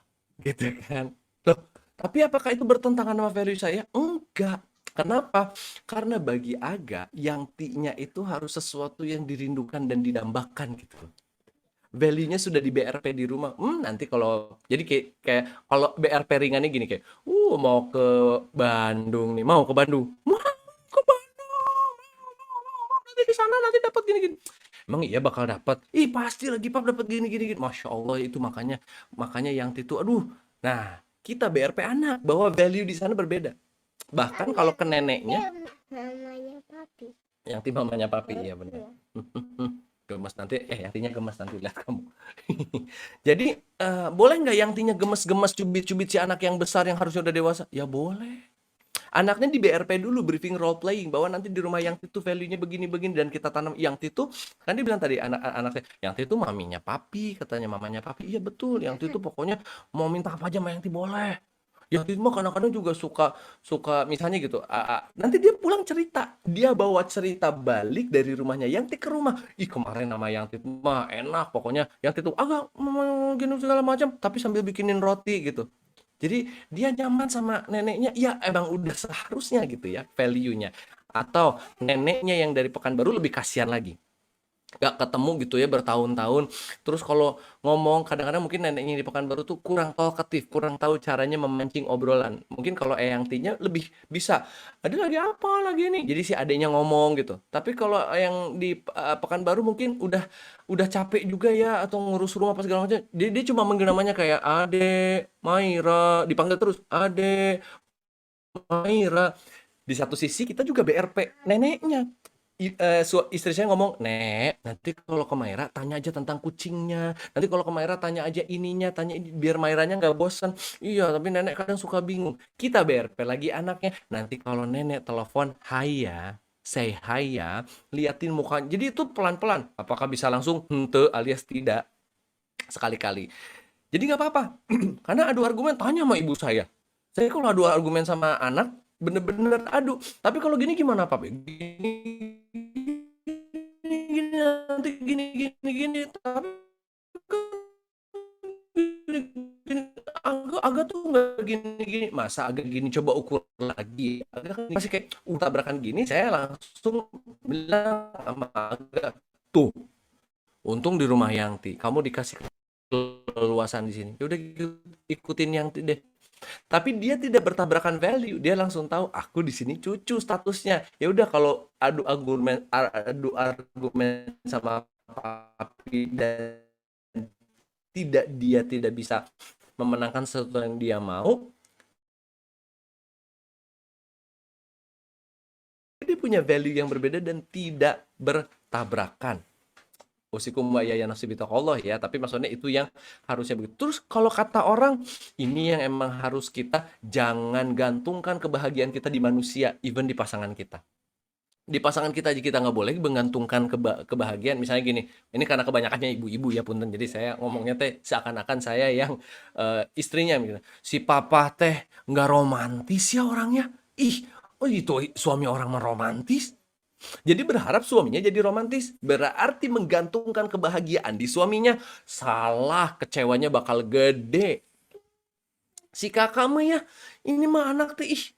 Gitu kan. Loh, tapi apakah itu bertentangan sama value saya? Enggak. Kenapa? Karena bagi Aga, Yangtinya itu harus sesuatu yang dirindukan dan didambakan gitu. value-nya sudah di BRP di rumah. Nanti kalau jadi kayak kalau BRP ringannya gini kayak, mau ke Bandung nih, mau ke Bandung, nanti di sana nanti dapat gini-gini. Emang iya bakal dapat? Ih pasti lagi Pap dapat gini-gini. Masya Allah itu makanya yang itu, aduh. Nah kita BRP anak bahwa value di sana berbeda. Bahkan kalau ke neneknya, Namanya papi. yang tim mamanya papi, Iya. ya benar. Gemes nanti, yang tinya gemes nanti lihat kamu. Jadi boleh nggak yang tinya gemes-gemes cubit-cubit si anak yang besar yang harusnya udah dewasa? Ya boleh. Anaknya di BRP dulu briefing role playing bahwa nanti di rumah yang itu value-nya begini-begini dan kita tanam yang itu kan dia bilang tadi anak-anak saya yang itu maminya papi katanya mamanya papi iya betul yang itu pokoknya mau minta apa aja sama yang itu boleh yang itu mah kadang-kadang juga suka misalnya gitu nanti dia pulang cerita dia bawa cerita balik dari rumahnya yang ke rumah kemarin nama yang itu mah enak pokoknya yang itu agak gini segala macam tapi sambil bikinin roti gitu. Jadi dia nyaman sama neneknya, ya emang udah seharusnya gitu ya value-nya. Atau neneknya yang dari Pekanbaru lebih kasihan lagi. Gak ketemu gitu ya bertahun-tahun. Terus kalau ngomong kadang-kadang mungkin neneknya di Pekanbaru tuh kurang talkatif, kurang tahu caranya memancing obrolan. Mungkin kalau Eyang Tinya lebih bisa. Ada lagi apa lagi nih? Jadi si adeknya ngomong gitu. Tapi kalau yang di Pekanbaru mungkin udah capek juga ya atau ngurus rumah apa segala macam. Dia cuma manggil namanya kayak Ade, Maira, dipanggil terus Ade, Maira. Di satu sisi kita juga BRP neneknya. Istri saya ngomong, Nek, nanti kalau ke Maira tanya aja tentang kucingnya. Nanti kalau ke Maira tanya aja ininya, tanya ini, biar Mairanya nggak bosan. Iya, tapi nenek kadang suka bingung. Kita BRP lagi anaknya. Nanti kalau nenek telepon, hai ya, say hi ya, liatin muka. Jadi itu pelan-pelan. Apakah bisa langsung hente alias tidak? Sekali-kali. Jadi nggak apa-apa. Karena adu argumen, tanya sama ibu saya. Saya kalau adu argumen sama anak, bener-bener adu. Tapi kalau gini gimana Pak? Gini nanti gini tapi agak tuh nggak gini masa agak gini coba ukur lagi agak kan masih kayak tabrakan gini saya langsung bilang sama agak tuh untung di rumah Yangti kamu dikasih keluasan di sini ya udah ikutin Yangti deh. Tapi dia tidak bertabrakan value, dia langsung tahu aku di sini cucu statusnya. Ya udah kalau adu argumen sama papi dan dia tidak bisa memenangkan sesuatu yang dia mau, dia punya value yang berbeda dan tidak bertabrakan. Usikum wa ya nasibitakallah ya, tapi maksudnya itu yang harusnya begitu. Terus kalau kata orang, ini yang emang harus kita jangan gantungkan kebahagiaan kita di manusia, even di pasangan kita. Di pasangan kita aja kita nggak boleh menggantungkan kebahagiaan. Misalnya gini, ini karena kebanyakannya ibu-ibu ya punten. Jadi saya ngomongnya teh seakan-akan saya yang istrinya gitu. Si papa teh nggak romantis ya orangnya. Oh itu suami orang mah romantis. Jadi berharap suaminya jadi romantis. Berarti menggantungkan kebahagiaan di suaminya. Salah, kecewanya bakal gede. Si kakakmu ya, ini mah anak teh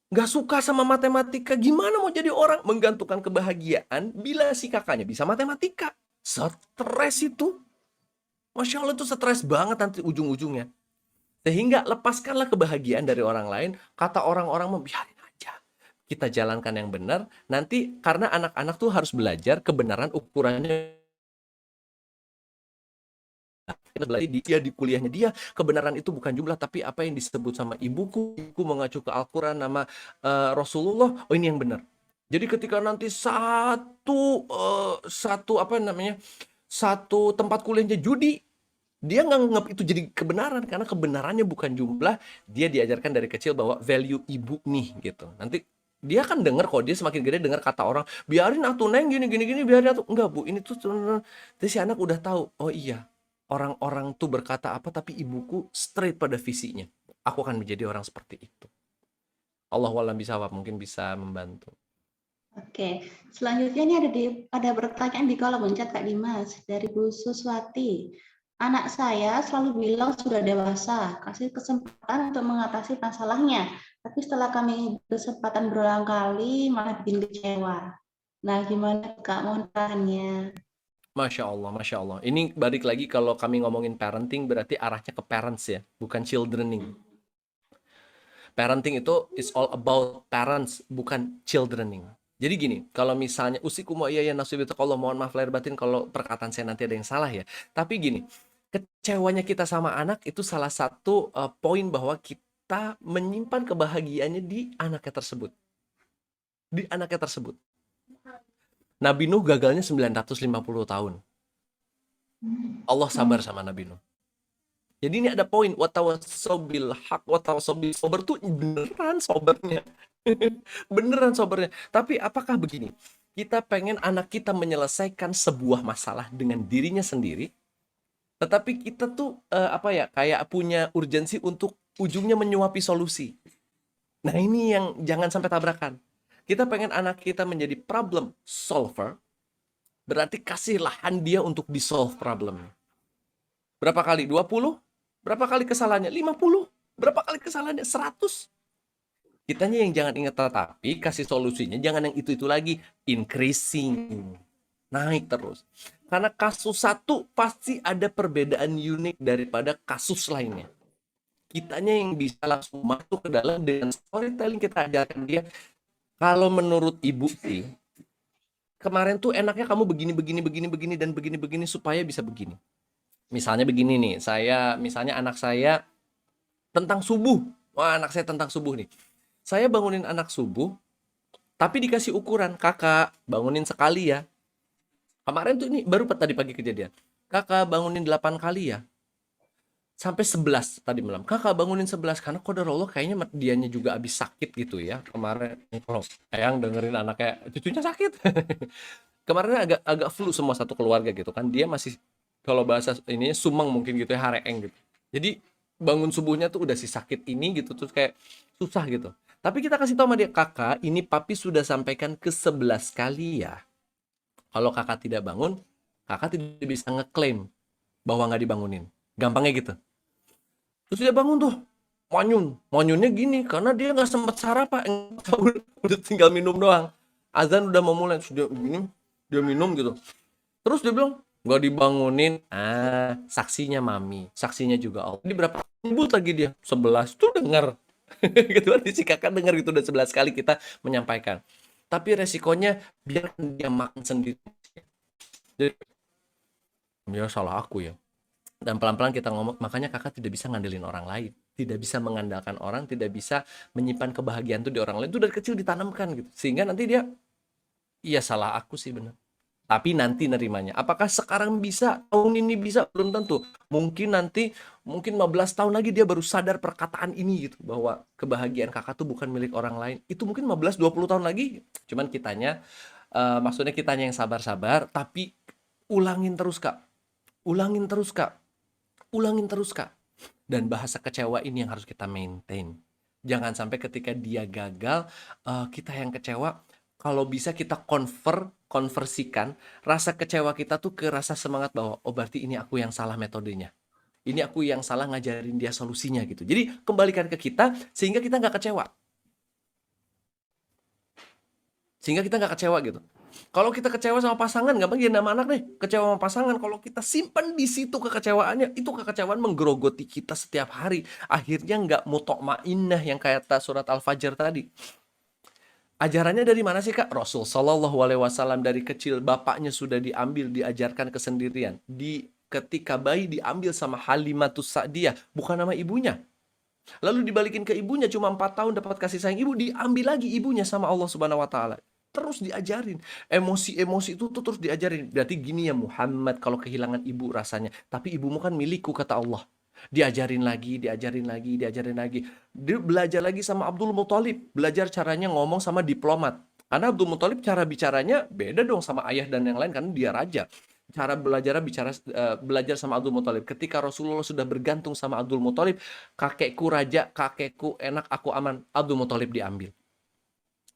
gak suka sama matematika. Gimana mau jadi orang? Menggantungkan kebahagiaan bila si kakaknya bisa matematika. Stres itu. Masya Allah itu stres banget nanti ujung-ujungnya. Sehingga lepaskanlah kebahagiaan dari orang lain. Kata orang-orang membiarin aja. Kita jalankan yang benar. Nanti karena anak-anak tuh harus belajar kebenaran ukurannya. Dia di kuliahnya dia kebenaran itu bukan jumlah tapi apa yang disebut sama ibuku mengacu ke Al-Quran nama Rasulullah. Oh ini yang benar. Jadi ketika nanti satu tempat kuliahnya judi, dia nggak nganggap itu jadi kebenaran karena kebenarannya bukan jumlah. Dia diajarkan dari kecil bahwa value ibu nih gitu. Nanti dia kan denger kok, dia semakin gede dengar kata orang, biarin atuh neng gini biarin atuh. Enggak bu, ini tuh si anak udah tahu. Oh iya, orang-orang tuh berkata apa tapi ibuku straight pada visinya. Aku akan menjadi orang seperti itu. Allahu a'lam bishawab, mungkin bisa membantu. Oke, selanjutnya ini ada pertanyaan di kolom chat Kak Dimas dari Bu Suswati. Anak saya selalu bilang sudah dewasa, kasih kesempatan untuk mengatasi masalahnya. Tapi setelah kami kesempatan berulang kali malah bikin kecewa. Nah, gimana Kak mohon sarannya? Masya Allah, Masya Allah. Ini balik lagi kalau kami ngomongin parenting berarti arahnya ke parents ya, bukan childrening. Parenting itu is all about parents, bukan childrening. Jadi gini, kalau misalnya usikum wa iyaya nasibiqallah, mohon maaf lahir batin kalau perkataan saya nanti ada yang salah ya. Tapi gini, kecewanya kita sama anak itu salah satu poin bahwa kita menyimpan kebahagiaannya di anaknya tersebut. Di anaknya tersebut. Nabi Nuh gagalnya 950 tahun. Allah sabar sama Nabi Nuh. Jadi ini ada poin watawassaw bil haq watawassaw bis sabr tuh beneran sobernya. Beneran sobernya. Tapi apakah begini? Kita pengen anak kita menyelesaikan sebuah masalah dengan dirinya sendiri, tetapi kita tuh kayak punya urgensi untuk ujungnya menyuapi solusi. Nah, ini yang jangan sampai tabrakan. Kita pengen anak kita menjadi problem solver, berarti kasih lahan dia untuk di-solve problemnya. Berapa kali? 20? Berapa kali kesalahannya? 50? Berapa kali kesalahannya? 100? Kitanya yang jangan ingat, tetapi kasih solusinya jangan yang itu-itu lagi. Increasing. Naik terus. Karena kasus satu pasti ada perbedaan unik daripada kasus lainnya. Kitanya yang bisa langsung masuk ke dalam dengan storytelling kita ajarkan dia. Kalau menurut ibu sih, kemarin tuh enaknya kamu begini dan begini supaya bisa begini. Misalnya begini nih, misalnya anak saya tentang subuh. Wah, anak saya tentang subuh nih. Saya bangunin anak subuh, tapi dikasih ukuran, kakak bangunin sekali ya. Kemarin tuh ini baru tadi pagi kejadian. Kakak bangunin 8 kali ya. Sampai 11 tadi malam. Kakak bangunin 11 karena qadarullah kayaknya dianya juga habis sakit gitu ya. Kemarin kalau Eyang dengerin anaknya cucunya sakit. Kemarin agak flu semua satu keluarga gitu kan. Dia masih kalau bahasa ini sumeng mungkin gitu ya, hareeng gitu. Jadi bangun subuhnya tuh udah si sakit ini gitu, terus kayak susah gitu. Tapi kita kasih tahu sama dia, kakak ini papi sudah sampaikan ke 11 kali ya. Kalau kakak tidak bangun, kakak tidak bisa ngeklaim bahwa nggak dibangunin. Gampangnya gitu. Terus dia bangun tuh, monyunnya gini, karena dia nggak sempat sarapan, udah tinggal minum doang. Azan udah mau mulai, terus dia minum gitu. Terus dia bilang, nggak dibangunin, saksinya mami, saksinya juga Allah. Ini berapa nyebut lagi dia? 11, tuh denger. Gitu kan, si kakak denger gitu, udah 11 kali kita menyampaikan. Tapi resikonya, biar dia makan sendiri. Jadi, ya salah aku ya. Dan pelan-pelan kita ngomong, makanya kakak tidak bisa ngandelin orang lain, tidak bisa mengandalkan orang, tidak bisa menyimpan kebahagiaan itu di orang lain. Itu dari kecil ditanamkan gitu, sehingga nanti dia, iya salah aku sih benar. Tapi nanti nerimanya, apakah sekarang bisa, tahun ini bisa, belum tentu. Mungkin 15 tahun lagi dia baru sadar perkataan ini gitu, bahwa kebahagiaan kakak tuh bukan milik orang lain. Itu mungkin 15-20 tahun lagi. Cuman maksudnya kitanya yang sabar-sabar, tapi ulangin terus kak. Ulangin terus kak. Dan bahasa kecewa ini yang harus kita maintain. Jangan sampai ketika dia gagal, kita yang kecewa. Kalau bisa kita konversikan rasa kecewa kita tuh ke rasa semangat bahwa berarti ini aku yang salah metodenya. Ini aku yang salah ngajarin dia solusinya gitu. Jadi kembalikan ke kita sehingga kita nggak kecewa. Gitu. Kalau kita kecewa sama pasangan, gampang jadi nama anak deh. Kecewa sama pasangan, kalau kita simpan di situ kekecewaannya, itu kekecewaan menggerogoti kita setiap hari. Akhirnya nggak mutma'innah yang kata surat Al-Fajr tadi. Ajarannya dari mana sih kak? Rasul Shallallahu Alaihi Wasallam dari kecil bapaknya sudah diajarkan kesendirian. Ketika bayi diambil sama Halimatus Sa'diyah, bukan nama ibunya. Lalu dibalikin ke ibunya, cuma 4 tahun dapat kasih sayang ibu, diambil lagi ibunya sama Allah Subhanahu Wa Taala. Terus diajarin, emosi-emosi itu tuh terus diajarin. Berarti gini ya Muhammad, kalau kehilangan ibu rasanya, tapi ibumu kan milikku kata Allah. Diajarin lagi. Dia belajar lagi sama Abdul Muthalib, belajar caranya ngomong sama diplomat. Karena Abdul Muthalib cara bicaranya beda dong sama ayah dan yang lain, karena dia raja. Cara belajar sama Abdul Muthalib. Ketika Rasulullah sudah bergantung sama Abdul Muthalib, kakekku raja, kakekku enak, aku aman. Abdul Muthalib diambil.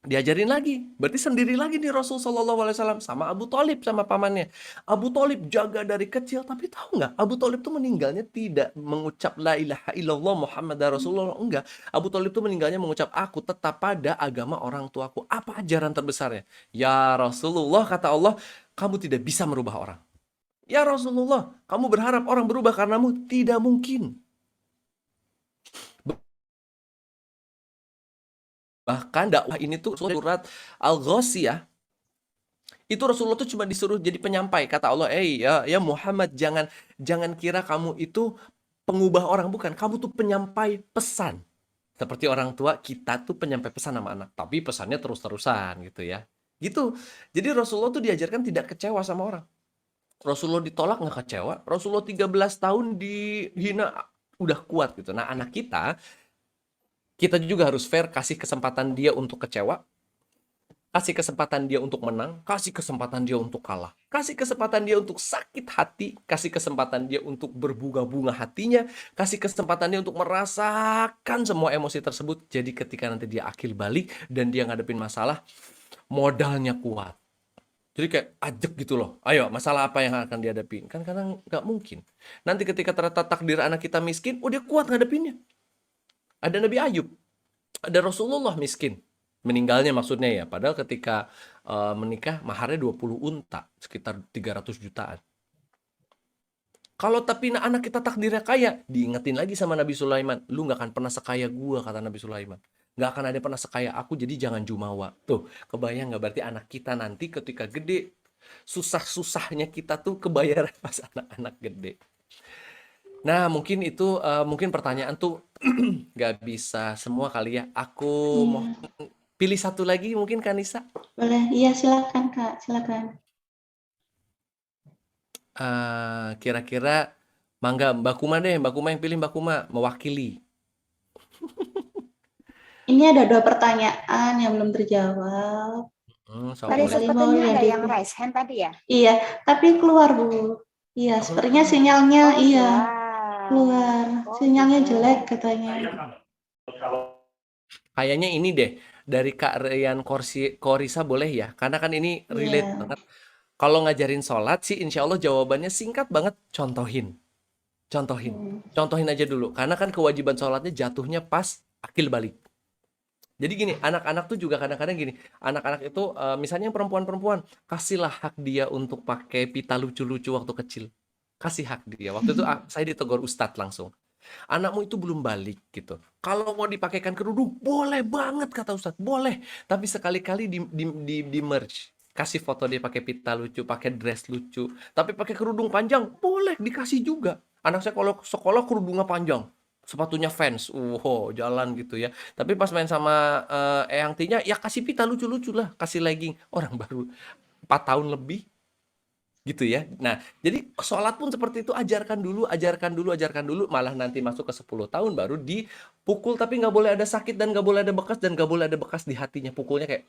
Diajarin lagi, berarti sendiri lagi nih Rasul Shallallahu Alaihi Wasallam sama Abu Thalib sama pamannya. Abu Thalib jaga dari kecil, tapi tahu nggak? Abu Thalib tuh meninggalnya tidak mengucap la ilaha illallah Muhammad Rasulullah, enggak. Abu Thalib tuh meninggalnya mengucap aku tetap pada agama orang tuaku. Apa ajaran terbesarnya? Ya Rasulullah, kata Allah, kamu tidak bisa merubah orang. Ya Rasulullah, kamu berharap orang berubah karenamu? Tidak mungkin. Bahkan dakwah ini tuh surat Al-Ghasyiyah, itu Rasulullah tuh cuma disuruh jadi penyampai. Kata Allah, ya Muhammad, jangan jangan kira kamu itu pengubah orang, bukan. Kamu tuh penyampai pesan. Seperti orang tua, kita tuh penyampai pesan sama anak, tapi pesannya terus-terusan gitu ya. Gitu. Jadi Rasulullah tuh diajarkan tidak kecewa sama orang. Rasulullah ditolak nggak kecewa, Rasulullah 13 tahun dihina udah kuat gitu. Nah, anak kita juga harus fair, kasih kesempatan dia untuk kecewa, kasih kesempatan dia untuk menang, kasih kesempatan dia untuk kalah, kasih kesempatan dia untuk sakit hati, kasih kesempatan dia untuk berbunga-bunga hatinya, kasih kesempatan dia untuk merasakan semua emosi tersebut. Jadi ketika nanti dia akil balik dan dia ngadepin masalah, modalnya kuat. Jadi kayak ajak gitu loh. Ayo, masalah apa yang akan dihadapi? Kan kadang nggak mungkin. Nanti ketika ternyata takdir anak kita miskin, dia kuat ngadepinnya. Ada Nabi Ayub, ada Rasulullah miskin. Meninggalnya maksudnya ya. Padahal ketika menikah, maharnya 20 unta, sekitar 300 jutaan. Kalau tapi anak kita takdirnya kaya, diingetin lagi sama Nabi Sulaiman. Lu nggak akan pernah sekaya gua, kata Nabi Sulaiman. Nggak akan ada pernah sekaya aku, jadi jangan jumawa. Tuh, kebayang nggak berarti anak kita nanti ketika gede, susah-susahnya kita tuh kebayar pas anak-anak gede. Nah, mungkin itu mungkin pertanyaan tuh nggak bisa semua kali ya. Aku mau Iya, pilih satu lagi mungkin, Kanisa. boleh. Iya, silakan Kak, silakan. Kira-kira mangga Mbak Kuma deh, Mbak Kuma yang pilih, Mbak Kuma mewakili. Ini ada 2 pertanyaan yang belum terjawab. So Tadi boleh. Barangkali mau sepertinya ada yang diedit. raise hand tadi ya? Iya, tapi keluar Bu. Iya, sepertinya sinyalnya keluar. Sinyalnya gitu. jelek katanya. Kayaknya ini deh dari Kak Rian Korisa boleh ya? Karena kan ini relate Iya. banget. Kalau ngajarin sholat sih insya Allah jawabannya singkat banget. Contohin. Contohin aja dulu. Karena kan kewajiban sholatnya jatuhnya pas akil balik. Jadi gini, anak-anak tuh juga kadang-kadang gini. Anak-anak itu misalnya yang perempuan-perempuan, kasihlah hak dia untuk pakai pita lucu-lucu waktu kecil. Kasih hak dia. Waktu itu saya ditegur Ustadz langsung. Anakmu itu belum balik gitu. Kalau mau dipakaikan kerudung, boleh banget kata Ustadz, boleh. Tapi sekali-kali di merge. Kasih foto dia pakai pita lucu, pakai dress lucu. Tapi pakai kerudung panjang, boleh dikasih juga. Anak saya kalau sekolah kerudungnya panjang. Sepatunya Vans, jalan gitu ya. Tapi pas main sama Eyang Tinya, ya kasih pita lucu-lucu lah. Kasih legging. Orang baru 4 tahun lebih gitu ya. Nah, jadi sholat pun seperti itu, ajarkan dulu, malah nanti masuk ke 10 tahun baru dipukul, tapi nggak boleh ada sakit dan nggak boleh ada bekas dan nggak boleh ada bekas di hatinya. Pukulnya kayak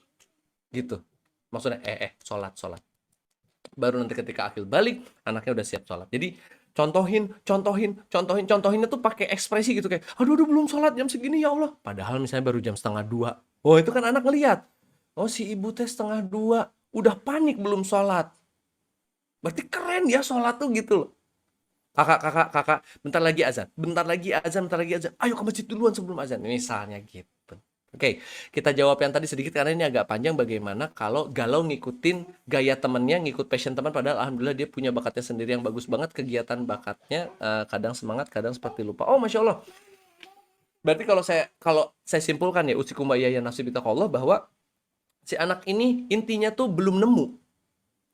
gitu. Maksudnya sholat. Baru nanti ketika akil balik, anaknya udah siap sholat. Jadi contohinnya tuh pakai ekspresi gitu kayak, aduh belum sholat jam segini ya Allah. Padahal misalnya baru jam 1:30. Oh itu kan anak ngeliat. Oh si ibu teh 1:30, udah panik belum sholat. Berarti keren ya sholat tuh gitu loh. Kakak, bentar lagi azan. Ayo ke masjid duluan sebelum azan. Misalnya gitu. Oke, kita jawab yang tadi sedikit karena ini agak panjang. Bagaimana kalau galau ngikutin gaya temennya, ngikut passion teman, padahal alhamdulillah dia punya bakatnya sendiri yang bagus banget. Kegiatan bakatnya kadang semangat, kadang seperti lupa. Oh, Masya Allah. Berarti kalau saya simpulkan ya, usikum wa iyaya nafsi bitaqallah, bahwa si anak ini intinya tuh belum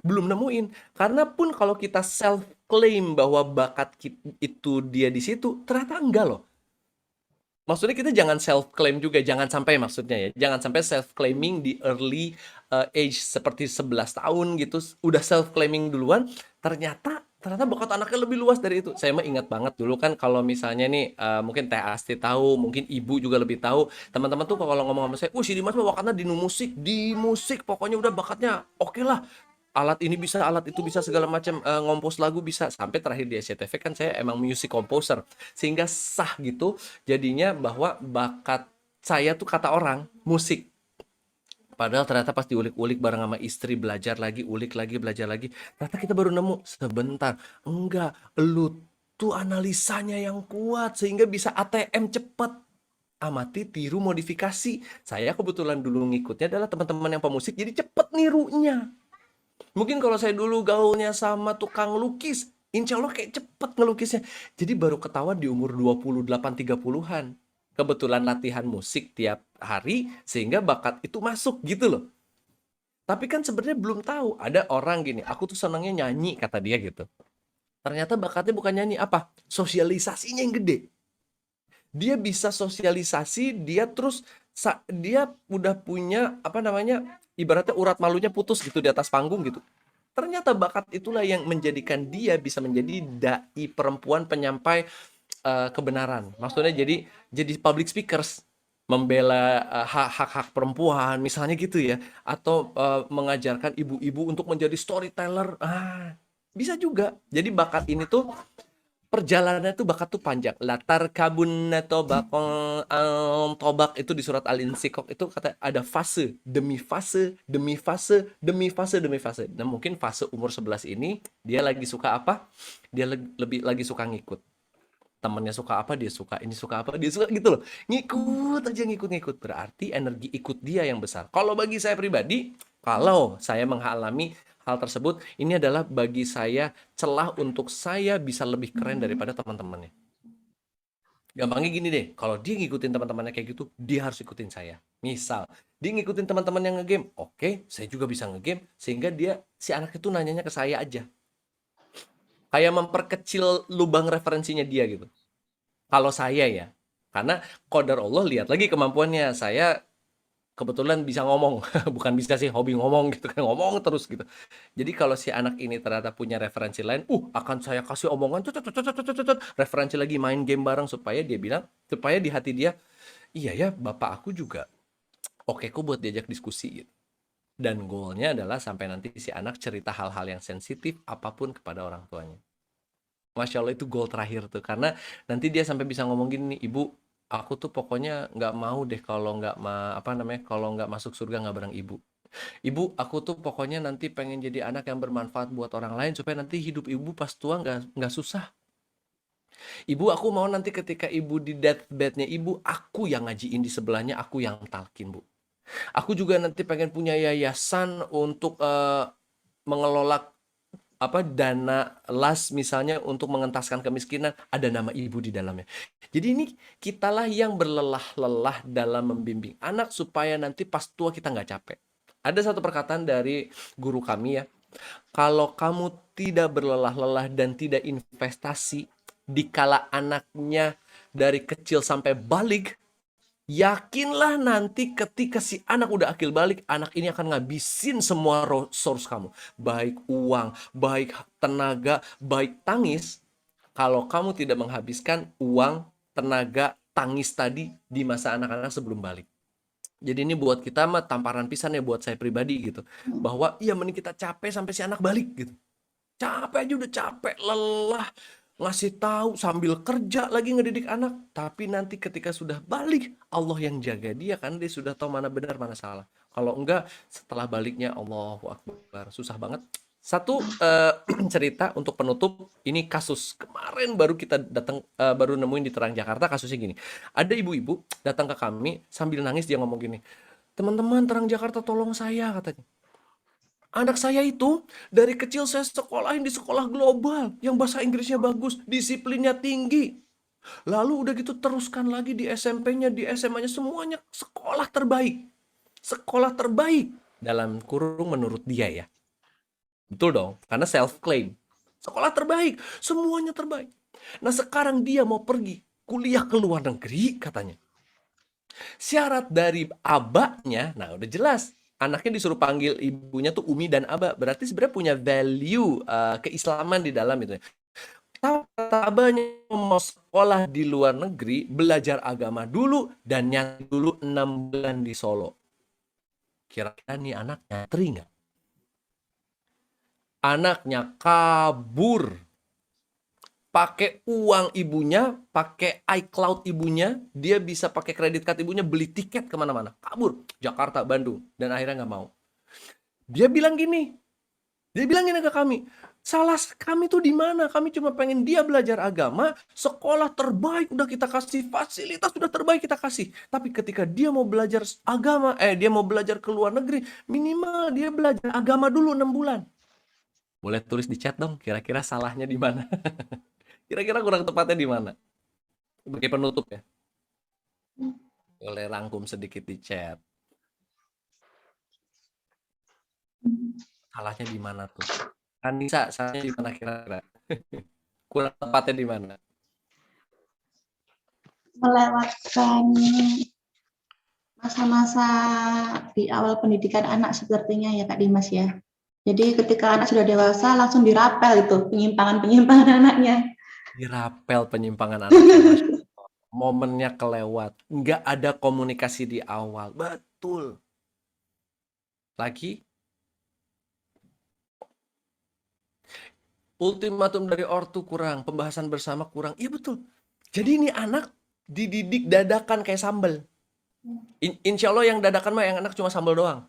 nemuin. Karena pun kalau kita self claim bahwa bakat itu dia di situ, ternyata enggak loh. Maksudnya kita jangan self claim juga, jangan sampai maksudnya ya, jangan sampai self claiming di early age seperti 11 tahun gitu, udah self claiming duluan, ternyata bakat anaknya lebih luas dari itu. Saya mah ingat banget dulu kan kalau misalnya nih mungkin Teh Asti tahu, mungkin Ibu juga lebih tahu. Teman-teman tuh kalau ngomong sama saya, si Dimas mah bakatnya di musik pokoknya udah bakatnya oke lah. Alat ini bisa, alat itu bisa, segala macam, ngompos lagu bisa. Sampai terakhir di SCTV kan saya emang music composer. Sehingga sah gitu jadinya bahwa bakat saya tuh kata orang musik. Padahal ternyata pas diulik-ulik bareng sama istri, belajar lagi, ulik lagi, belajar lagi, ternyata kita baru nemu sebentar. Enggak, lu tuh analisanya yang kuat sehingga bisa ATM cepet. Amati, tiru, modifikasi. Saya kebetulan dulu ngikutnya adalah teman-teman yang pemusik, jadi cepet nirunya. Mungkin kalau saya dulu gaulnya sama tukang lukis, insya Allah kayak cepet ngelukisnya. Jadi baru ketahuan di umur 28-30-an. Kebetulan latihan musik tiap hari, sehingga bakat itu masuk gitu loh. Tapi kan sebenarnya belum tahu. Ada orang gini, aku tuh senangnya nyanyi, kata dia gitu. Ternyata bakatnya bukan nyanyi, apa? Sosialisasinya yang gede. Dia bisa sosialisasi, dia terus dia udah punya apa namanya, ibaratnya urat malunya putus gitu di atas panggung gitu. Ternyata bakat itulah yang menjadikan dia bisa menjadi dai perempuan penyampai kebenaran. Maksudnya jadi public speakers, membela hak-hak perempuan misalnya gitu ya, atau mengajarkan ibu-ibu untuk menjadi storyteller. Bisa juga. Jadi bakat ini tuh perjalanan tuh bakat tuh panjang. Latar kabun tobak tobak itu di surat Al-Insyikok itu kata ada fase demi fase demi fase demi fase demi fase. Nah, mungkin fase umur 11 ini dia lagi suka apa? Dia lebih lagi suka ngikut. Temennya suka apa dia suka, ini suka apa dia suka gitu loh. Ngikut aja ngikut-ngikut. Berarti energi ikut dia yang besar. Kalau bagi saya pribadi, kalau saya mengalami hal tersebut, ini adalah bagi saya celah untuk saya bisa lebih keren daripada teman-temannya. Gampangnya gini deh, kalau dia ngikutin teman-temannya kayak gitu, dia harus ikutin saya. Misal, dia ngikutin teman-teman yang ngegame, oke, saya juga bisa ngegame, sehingga si anak itu nanyanya ke saya aja. Kayak memperkecil lubang referensinya dia gitu. Kalau saya ya, karena qadar Allah, lihat lagi kemampuannya. Saya kebetulan bisa ngomong, bukan bisa sih, hobi ngomong gitu kan, ngomong terus gitu. Jadi kalau si anak ini ternyata punya referensi lain, akan saya kasih omongan, referensi lagi, main game bareng, supaya dia bilang, supaya di hati dia, iya ya, bapak aku juga oke kok buat diajak diskusi gitu. Dan goalnya adalah sampai nanti si anak cerita hal-hal yang sensitif apapun kepada orang tuanya. Masya Allah, itu goal terakhir tuh, karena nanti dia sampai bisa ngomong gini, ibu, aku tuh pokoknya nggak mau deh kalau kalau nggak masuk surga nggak bareng ibu. Ibu, aku tuh pokoknya nanti pengen jadi anak yang bermanfaat buat orang lain supaya nanti hidup ibu pas tua nggak susah. Ibu, aku mau nanti ketika ibu di deathbednya ibu, aku yang ngajiin di sebelahnya, aku yang talkin, Bu. Aku juga nanti pengen punya yayasan untuk mengelola dana las misalnya untuk mengentaskan kemiskinan, ada nama ibu di dalamnya. Jadi ini kitalah yang berlelah-lelah dalam membimbing anak supaya nanti pas tua kita nggak capek. Ada satu perkataan dari guru kami ya, kalau kamu tidak berlelah-lelah dan tidak investasi dikala anaknya dari kecil sampai balik, yakinlah nanti ketika si anak udah akil balik, anak ini akan ngabisin semua source kamu. Baik uang, baik tenaga, baik tangis. Kalau kamu tidak menghabiskan uang, tenaga, tangis tadi di masa anak-anak sebelum balik. Jadi ini buat kita mah tamparan pisan ya, buat saya pribadi gitu. Bahwa iya mending kita capek sampai si anak balik gitu. Capek aja udah capek, lelah, ngasih tahu sambil kerja lagi ngedidik anak, tapi nanti ketika sudah balik Allah yang jaga dia, kan dia sudah tahu mana benar mana salah. Kalau enggak, setelah baliknya Allahu Akbar, susah banget. Satu cerita untuk penutup, ini kasus kemarin baru kita datang, baru nemuin di Terang Jakarta. Kasusnya gini, ada ibu-ibu datang ke kami sambil nangis, dia ngomong gini, teman-teman Terang Jakarta tolong saya, katanya. Anak saya itu dari kecil saya sekolahin di sekolah global yang bahasa Inggrisnya bagus, disiplinnya tinggi. Lalu udah gitu teruskan lagi di SMP-nya, di SMA-nya, semuanya sekolah terbaik. Sekolah terbaik dalam kurung menurut dia ya. Betul dong, karena self-claim. Sekolah terbaik, semuanya terbaik. Nah sekarang dia mau pergi kuliah ke luar negeri katanya. Syarat dari abahnya, nah udah jelas. Anaknya disuruh panggil ibunya tuh Umi dan Aba. Berarti sebenarnya punya value keislaman di dalam itu. Kata abahnya mau sekolah di luar negeri, belajar agama dulu, dan yang dulu 6 bulan di Solo. Kira-kira nih anaknya teringat. Anaknya kabur. Pakai uang ibunya, pakai iCloud ibunya, dia bisa pakai kredit card ibunya, beli tiket kemana-mana. Kabur, Jakarta, Bandung. Dan akhirnya nggak mau. Dia bilang gini ke kami, salah kami tuh di mana? Kami cuma pengen dia belajar agama, sekolah terbaik udah kita kasih, fasilitas udah terbaik kita kasih. Tapi ketika dia mau belajar agama, dia mau belajar ke luar negeri, minimal dia belajar agama dulu 6 bulan. Boleh tulis di chat dong, kira-kira salahnya di mana? Kira-kira kurang tepatnya di mana? Sebagai penutup ya. Boleh rangkum sedikit di chat. Salahnya di mana tuh? Anissa, salahnya di mana kira-kira? Kurang tepatnya di mana? Melewatkan masa-masa di awal pendidikan anak sepertinya ya Kak Dimas ya. Jadi ketika anak sudah dewasa langsung dirapel itu penyimpangan-penyimpangan anaknya. Dirapel penyimpangan anaknya, Masya Allah. Momennya kelewat. Nggak ada komunikasi di awal. Betul. Lagi, ultimatum dari ortu kurang, pembahasan bersama kurang. Iya betul. Jadi ini anak dididik dadakan kayak sambal. Insya Allah yang dadakan mah yang anak cuma sambal doang.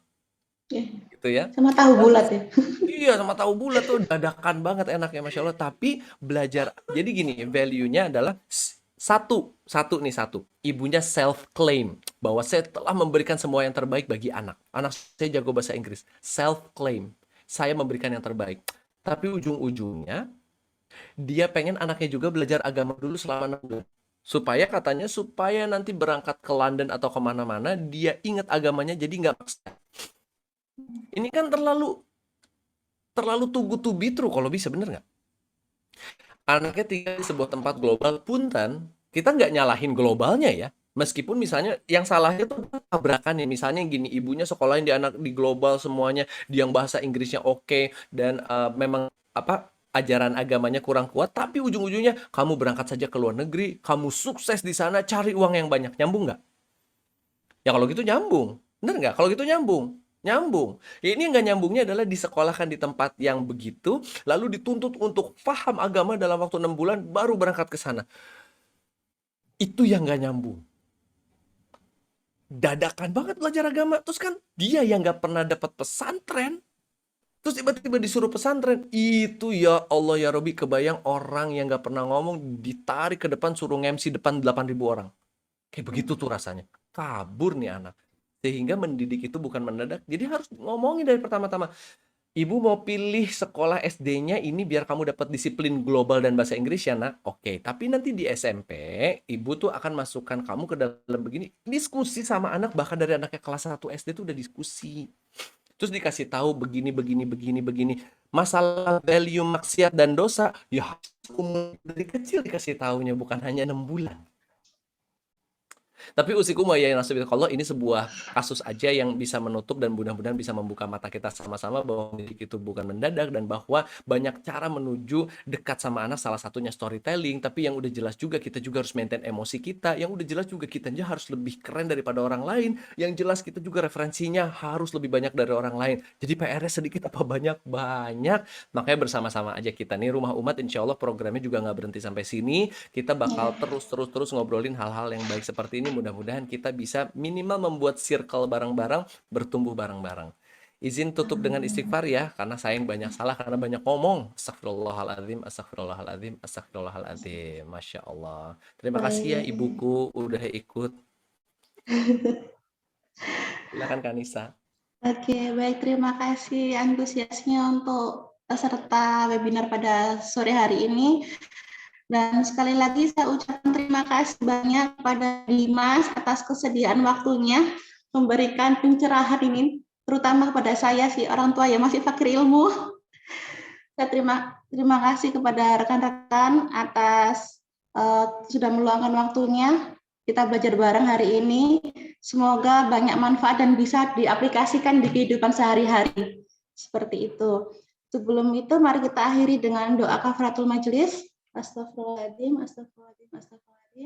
Gitu ya. Sama tahu bulat ya. Iya, sama tahu bulat tuh dadakan banget enaknya, Masya Allah. Tapi belajar, jadi gini, value-nya adalah satu. Ibunya self-claim bahwa saya telah memberikan semua yang terbaik bagi anak. Anak saya jago bahasa Inggris. Self-claim. Saya memberikan yang terbaik. Tapi ujung-ujungnya, dia pengen anaknya juga belajar agama dulu selama 6 bulan. Supaya nanti berangkat ke London atau kemana-mana, dia ingat agamanya jadi nggak maksa. Ini kan terlalu too good to be true kalau bisa, bener nggak? Anaknya tinggal di sebuah tempat global, punten, kita nggak nyalahin globalnya ya. Meskipun misalnya yang salahnya tuh tabrakan ya. Misalnya gini, ibunya sekolahin di anak di global semuanya, dia yang bahasa Inggrisnya oke, dan memang ajaran agamanya kurang kuat, tapi ujung-ujungnya kamu berangkat saja ke luar negeri, kamu sukses di sana, cari uang yang banyak. Nyambung nggak? Ya kalau gitu nyambung. Bener nggak? Kalau gitu nyambung. Nyambung. Ya, ini yang nggak nyambungnya adalah disekolahkan di tempat yang begitu, lalu dituntut untuk paham agama dalam waktu 6 bulan, baru berangkat ke sana. Itu yang nggak nyambung. Dadakan banget belajar agama. Terus kan dia yang nggak pernah dapat pesantren, terus tiba-tiba disuruh pesantren. Itu ya Allah ya Robi, kebayang orang yang nggak pernah ngomong ditarik ke depan suruh MC depan 8.000 orang. Kayak begitu tuh rasanya. Kabur nih anak. Sehingga mendidik itu bukan mendadak. Jadi harus ngomongin dari pertama-tama. Ibu mau pilih sekolah SD-nya ini biar kamu dapat disiplin global dan bahasa Inggris ya nak. Oke, tapi nanti di SMP, ibu tuh akan masukkan kamu ke dalam begini. Diskusi sama anak, bahkan dari anaknya kelas 1 SD tuh udah diskusi. Terus dikasih tahu begini. Masalah value maksiat dan dosa, ya dari kecil dikasih tahunya, bukan hanya 6 bulan. Tapi usikum wa ya nasib kalau ini sebuah kasus aja yang bisa menutup dan mudah-mudahan bisa membuka mata kita sama-sama bahwa mendidik itu bukan mendadak dan bahwa banyak cara menuju dekat sama anak, salah satunya storytelling, tapi yang udah jelas juga kita juga harus maintain emosi kita, yang udah jelas juga kita harus lebih keren daripada orang lain, yang jelas kita juga referensinya harus lebih banyak dari orang lain. Jadi PR-nya sedikit apa banyak-banyak, makanya bersama-sama aja kita nih Rumah Umat, insya Allah programnya juga nggak berhenti sampai sini, kita bakal terus ngobrolin hal-hal yang baik seperti ini. Mudah-mudahan kita bisa minimal membuat circle bareng-bareng, bertumbuh bareng-bareng. Izin tutup dengan istighfar ya, karena saya yang banyak salah, karena banyak ngomong. Astagfirullahaladzim. Masya Allah. Terima kasih ya ibuku udah ikut. Silakan Kanisa. Oke, baik. Terima kasih antusiasnya untuk peserta webinar pada sore hari ini. Dan sekali lagi saya ucapkan terima kasih banyak kepada Dimas atas kesediaan waktunya memberikan pencerahan ini, terutama kepada saya sih orang tua yang masih fakir ilmu. Saya terima kasih kepada rekan-rekan atas sudah meluangkan waktunya. Kita belajar bareng hari ini. Semoga banyak manfaat dan bisa diaplikasikan di kehidupan sehari-hari. Seperti itu. Sebelum itu, mari kita akhiri dengan doa kafaratul majelis. Astagfirullahaladzim.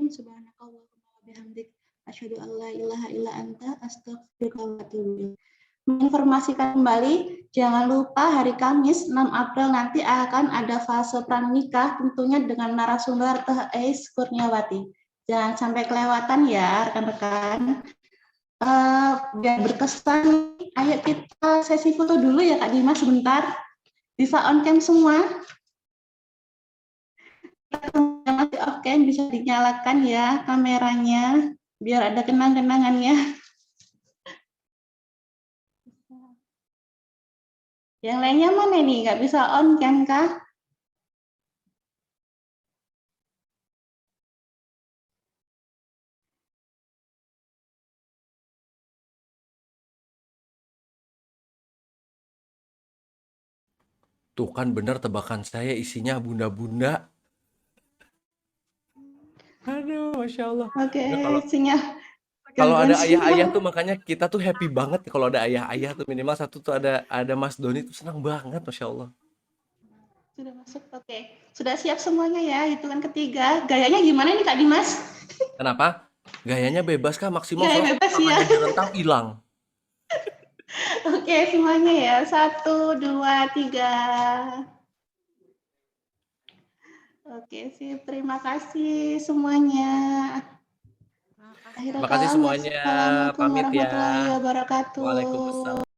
Subhanakallahumma wa bihamdik. Asyhadu an la ilaha illa anta. Astaghfiruka wa atubu ilaik. Menginformasikan kembali, jangan lupa hari Kamis 6 April nanti akan ada fase pranikah tentunya dengan narasumber Teh Ais Kurniawati. Jangan sampai kelewatan ya rekan-rekan. Biar berkesan, ayo kita sesi foto dulu ya Kak Dimas sebentar. Bisa on cam semua. Masih off cam bisa dinyalakan ya kameranya biar ada kenang-kenangannya. Yang lainnya mana nih? Nggak bisa on kan, Kak? Tuh kan bener tebakan saya isinya bunda-bunda. Aduh, Masya Allah. Oke, Ya, kalau sinyal kalau gangguan ada ayah-ayah sinyal. tuh makanya kita tuh happy banget ya kalau ada ayah-ayah tuh minimal satu tuh ada Mas Doni tuh senang banget, Masya Allah. Sudah masuk, oke. Sudah siap semuanya ya, hitungan ketiga. Gayanya gimana nih Kak Dimas? Kenapa? Gayanya bebas Kak, maksimal Gaya soalnya bebas ya. tangannya direntang hilang. Oke, semuanya ya. 1, 2, 3. Oke, sip. Terima kasih semuanya. Akhirnya Makasih semuanya, Assalamualaikum pamit ya. warahmatullahi wabarakatuh. Waalaikumsalam.